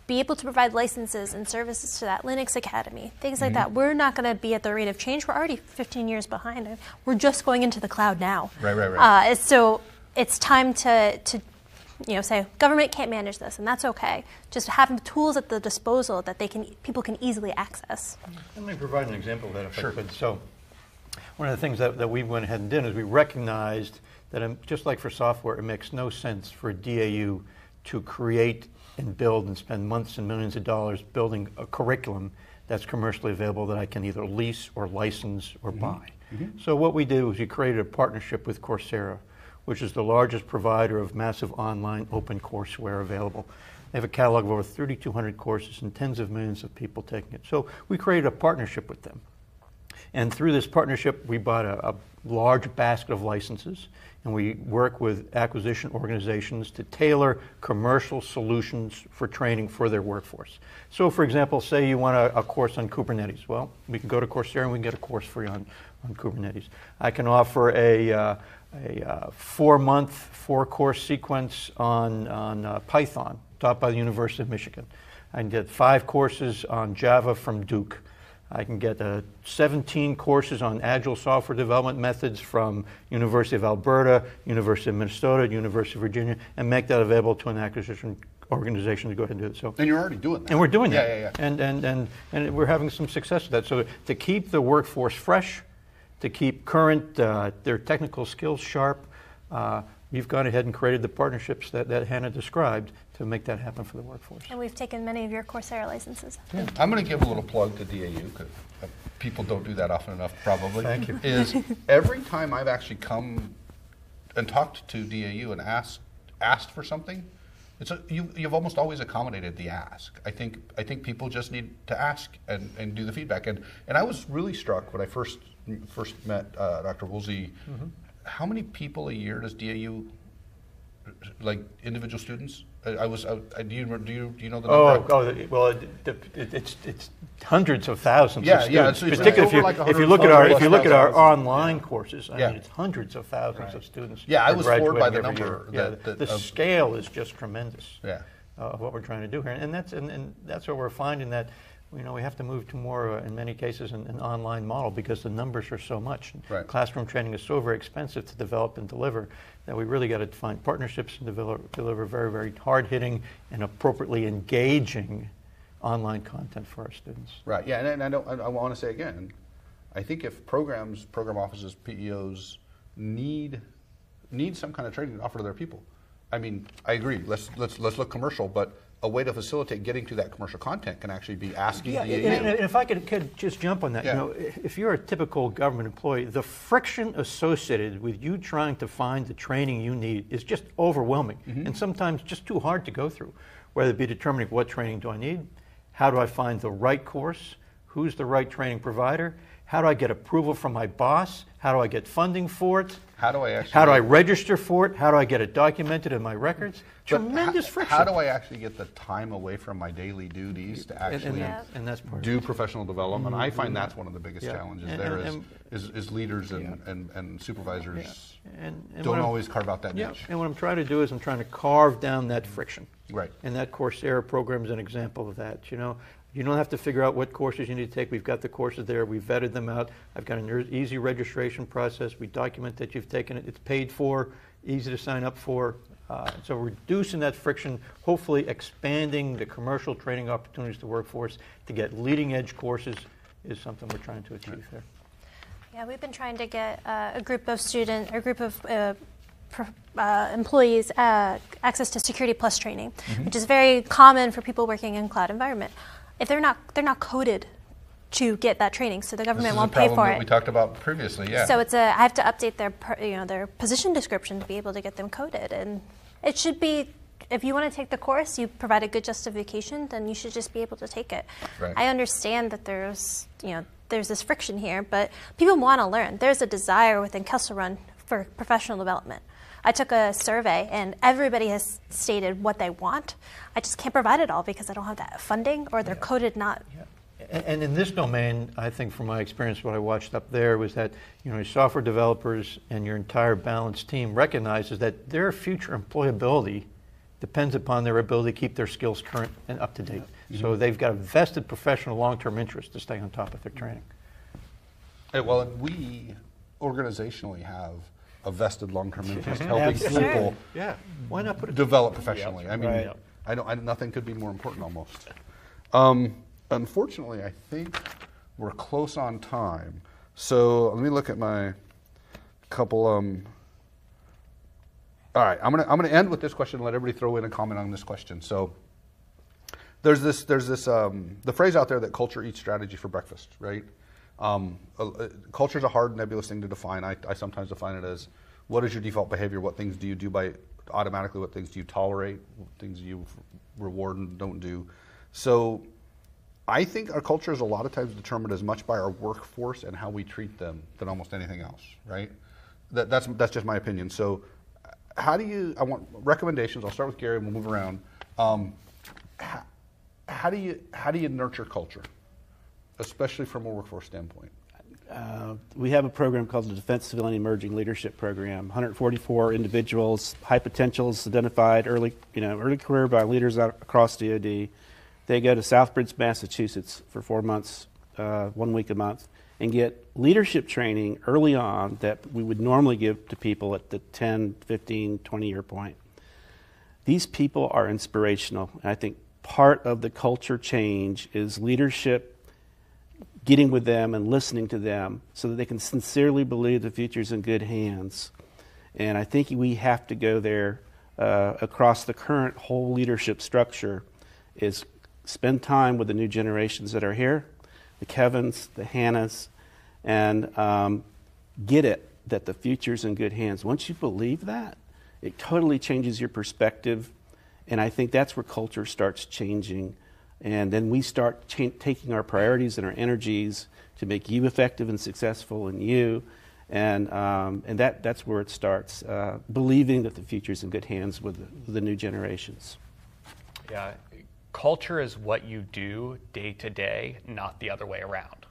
be able to provide licenses and services to that, Linux Academy, things like that. We're not going to be at the rate of change. We're already 15 years behind. We're just going into the cloud now. Right. So it's time to say government can't manage this, and that's okay. Just having tools at the disposal that people can easily access. Let me provide an example of that if I could. So one of the things that we went ahead and did is we recognized that just like for software, it makes no sense for a DAU to create and build and spend months and millions of dollars building a curriculum that's commercially available that I can either lease or license or buy. So what we did was we created a partnership with Coursera, which is the largest provider of massive online open courseware available. They have a catalog of over 3,200 courses and tens of millions of people taking it. So we created a partnership with them. And through this partnership, we bought a large basket of licenses, and we work with acquisition organizations to tailor commercial solutions for training for their workforce. So for example, say you want a course on Kubernetes. Well, we can go to Coursera and we can get a course for you on Kubernetes. I can offer a 4-month, 4-course sequence on Python, taught by the University of Michigan. I can get 5 courses on Java from Duke. I can get 17 courses on agile software development methods from University of Alberta, University of Minnesota, University of Virginia, and make that available to an acquisition organization to go ahead and do it. So, and you're already doing that. And we're doing that. Yeah. And we're having some success with that. So to keep the workforce fresh, to keep current their technical skills sharp, we've gone ahead and created the partnerships that Hannah described to make that happen for the workforce. And we've taken many of your Coursera licenses. Yeah. I'm going to give a little plug to DAU, because people don't do that often enough, probably. Thank you. Is every time I've actually come and talked to DAU and asked for something, you've almost always accommodated the ask. I think people just need to ask and do the feedback. And I was really struck when I first met Dr. Woolsey. How many people a year does DAU, like individual students? Do you know the number? Well, it's hundreds of thousands of students. It's particularly if you look at our online courses, I mean, it's hundreds of thousands of students. Yeah, I was floored by the number. number. The scale is just tremendous. Yeah. Of what we're trying to do here, and that's what we're finding, that we have to move to more, in many cases, an online model, because the numbers are so much. Right. Classroom training is so very expensive to develop and deliver that we really got to find partnerships and deliver very, very hard-hitting and appropriately engaging online content for our students. Right. Yeah, and I want to say again, I think if program offices, PEOs need some kind of training to offer to their people. I mean, I agree. Let's look commercial, but a way to facilitate getting to that commercial content can actually be asking the DAU. And if I could just jump on that, if you're a typical government employee, the friction associated with you trying to find the training you need is just overwhelming, and sometimes just too hard to go through. Whether it be determining what training do I need, how do I find the right course, who's the right training provider, how do I get approval from my boss, how do I get funding for it, how do I register for it, how do I get it documented in my records? Tremendous friction. How do I actually get the time away from my daily duties to actually and that's part do professional development? I find that's one of the biggest challenges is leaders and supervisors don't always carve out that niche. And what I'm trying to do is I'm trying to carve down that friction. Right. And that Coursera program is an example of that. You don't have to figure out what courses you need to take. We've got the courses there. We've vetted them out. I've got an easy registration process. We document that you've taken it. It's paid for, easy to sign up for. So reducing that friction, hopefully expanding the commercial training opportunities to the workforce to get leading edge courses is something we're trying to achieve there. Yeah, we've been trying to get a group of employees access to Security Plus training, which is very common for people working in cloud environment. If they're not coded to get that training, so the government won't pay for it. We talked about previously, yeah. So I have to update their position description to be able to get them coded, and it should be. If you want to take the course, you provide a good justification, then you should just be able to take it. Right. I understand that there's this friction here, but people want to learn. There's a desire within Kessel Run for professional development. I took a survey, and everybody has stated what they want. I just can't provide it all because I don't have that funding, or they're coded not. Yeah. And in this domain, I think from my experience, what I watched up there was that your software developers and your entire balanced team recognizes that their future employability depends upon their ability to keep their skills current and up to date. So they've got a vested professional long-term interest to stay on top of their training. Well, and we organizationally have a vested long-term interest helping people Why not put it develop professionally. I mean, Right. nothing could be more important almost. Unfortunately, I think we're close on time. So let me look at my couple. All right, I'm gonna end with this question and let everybody throw in a comment on this question. So there's this the phrase out there that culture eats strategy for breakfast, right? Culture is a hard, nebulous thing to define. I sometimes define it as what is your default behavior? What things do you do by automatically? What things do you tolerate? What things do you reward and don't do? So I think our culture is a lot of times determined as much by our workforce and how we treat them than almost anything else, right? That's just my opinion. So how do you, I want recommendations. I'll start with Gary and we'll move around. How do you nurture culture, especially from a workforce standpoint? We have a program called the Defense Civilian Emerging Leadership Program. 144 individuals, high potentials identified early career by leaders across DoD. They go to Southbridge, Massachusetts for 4 months, 1 week a month, and get leadership training early on that we would normally give to people at the 10, 15, 20-year point. These people are inspirational, and I think part of the culture change is leadership getting with them and listening to them so that they can sincerely believe the future's in good hands. And I think we have to go there across the current whole leadership structure is spend time with the new generations that are here, the Kevins, the Hannahs, and get it that the future's in good hands. Once you believe that, it totally changes your perspective, and I think that's where culture starts changing. And then we start taking our priorities and our energies to make you effective and successful in you, and that's where it starts, believing that the future's in good hands with the new generations. Yeah, culture is what you do day to day, not the other way around.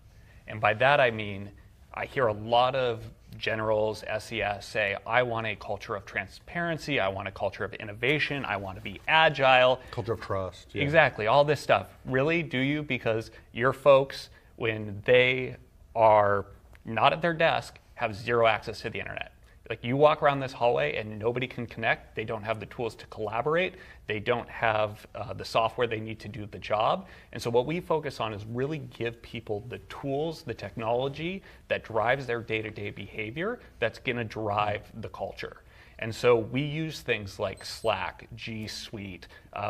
And by that I mean, I hear a lot of generals, SES say, I want a culture of transparency, I want a culture of innovation, I want to be agile. Culture of trust. Yeah. Exactly, all this stuff. Really, do you? Because your folks, when they are not at their desk, have zero access to the internet. Like, you walk around this hallway and nobody can connect. They don't have the tools to collaborate. They don't have the software they need to do the job. And so what we focus on is really give people the tools, the technology that drives their day-to-day behavior that's going to drive the culture. And so we use things like Slack, G Suite.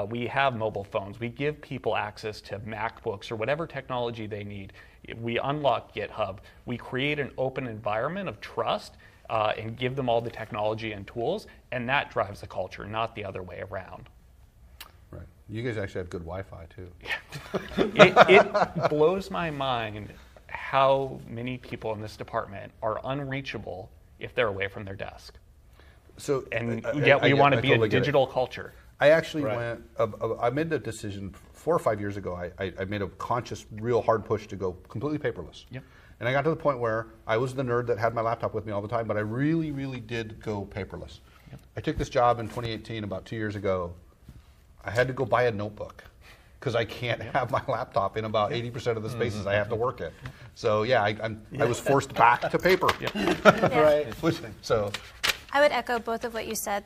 We have mobile phones. We give people access to MacBooks or whatever technology they need. We unlock GitHub. We create an open environment of trust and give them all the technology and tools, and that drives the culture, not the other way around. Right. You guys actually have good Wi-Fi too. It blows my mind how many people in this department are unreachable if they're away from their desk. So, and yet we want to be a digital culture. I actually I made the decision 4 or 5 years ago. I made a conscious, real hard push to go completely paperless. Yep. And I got to the point where I was the nerd that had my laptop with me all the time, but I really, really did go paperless. Yep. I took this job in 2018, about 2 years ago. I had to go buy a notebook because I can't have my laptop in about 80% of the spaces I have to work in. So yeah, I was forced back to paper. Right. So I would echo both of what you said.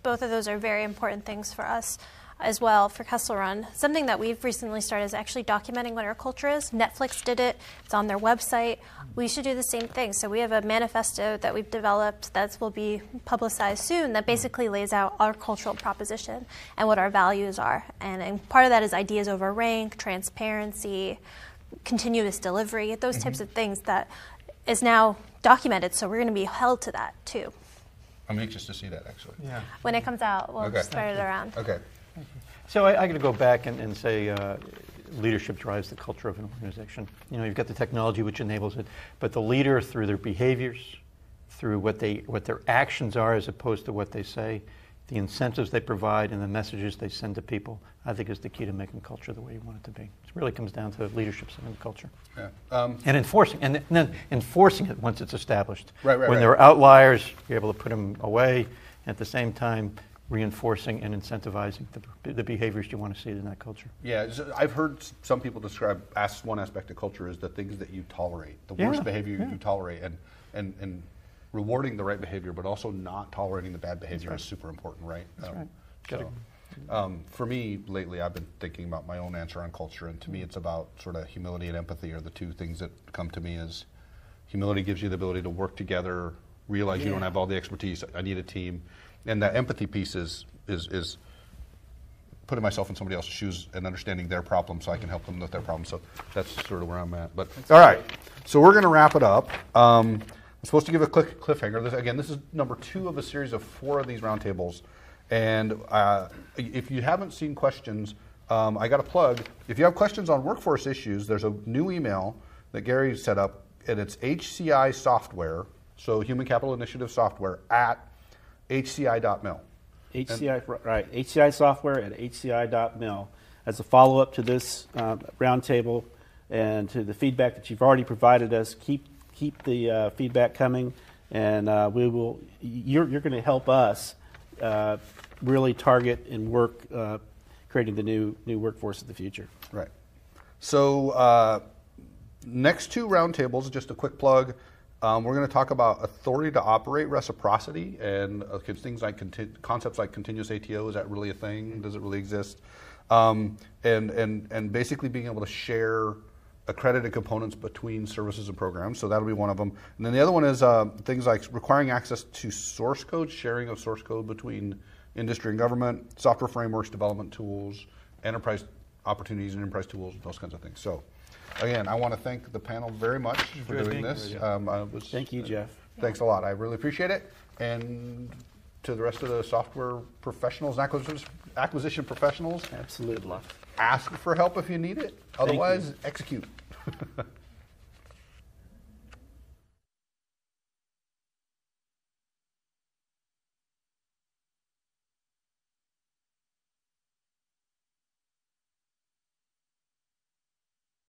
Both of those are very important things for us. as well for Kessel Run. Something that we've recently started is actually documenting what our culture is. Netflix did it. It's on their website. We should do the same thing. So we have a manifesto that we've developed that will be publicized soon that basically lays out our cultural proposition and what our values are. And part of that is ideas over rank, transparency, continuous delivery, those types of things that is now documented. So we're going to be held to that too. I'm anxious to see that, actually. Yeah. When it comes out, we'll Okay. spread it around. Okay. So I got to go back and say leadership drives the culture of an organization. You know, you've got the technology which enables it, but the leader, through their behaviors, through what their actions are as opposed to what they say, the incentives they provide and the messages they send to people, I think is the key to making culture the way you want it to be. It really comes down to leadership setting the culture. Yeah. And enforcing, and then enforcing it once it's established. Right. When there are outliers, you're able to put them away, and at the same time, reinforcing and incentivizing the behaviors you want to see in that culture. Yeah, so I've heard some people describe one aspect of culture is the things that you tolerate, the worst behavior you tolerate, and rewarding the right behavior, but also not tolerating the bad behavior is super important, right? That's right. For me, lately, I've been thinking about my own answer on culture, and to me, it's about sort of humility and empathy are the two things that come to me. Is humility gives you the ability to work together, realize you don't have all the expertise, I need a team, and that empathy piece is putting myself in somebody else's shoes and understanding their problem so I can help them with their problem. So that's sort of where I'm at. But all right, so we're going to wrap it up. I'm supposed to give a quick cliffhanger. This is number 2 of a series of 4 of these roundtables. And if you haven't seen questions, I got a plug. If you have questions on workforce issues, there's a new email that Gary set up, and it's HCI software, so Human Capital Initiative software, at hci.mil. HCI software at hci.mil. As a follow-up to this roundtable and to the feedback that you've already provided us, keep the feedback coming, and you're going to help us really target and work creating the new workforce of the future. Right. So next 2 roundtables, just a quick plug. We're going to talk about authority to operate, reciprocity, and things like concepts like continuous ATO. Is that really a thing? Does it really exist? And basically being able to share accredited components between services and programs. So that'll be one of them. And then the other one is things like requiring access to source code, sharing of source code between industry and government, software frameworks, development tools, enterprise opportunities and enterprise tools, those kinds of things. So again, I want to thank the panel very much for doing this. Thank you, Jeff. Thanks a lot. I really appreciate it. And to the rest of the software professionals and acquisition professionals, Absolutely. ask for help if you need it. Otherwise, execute.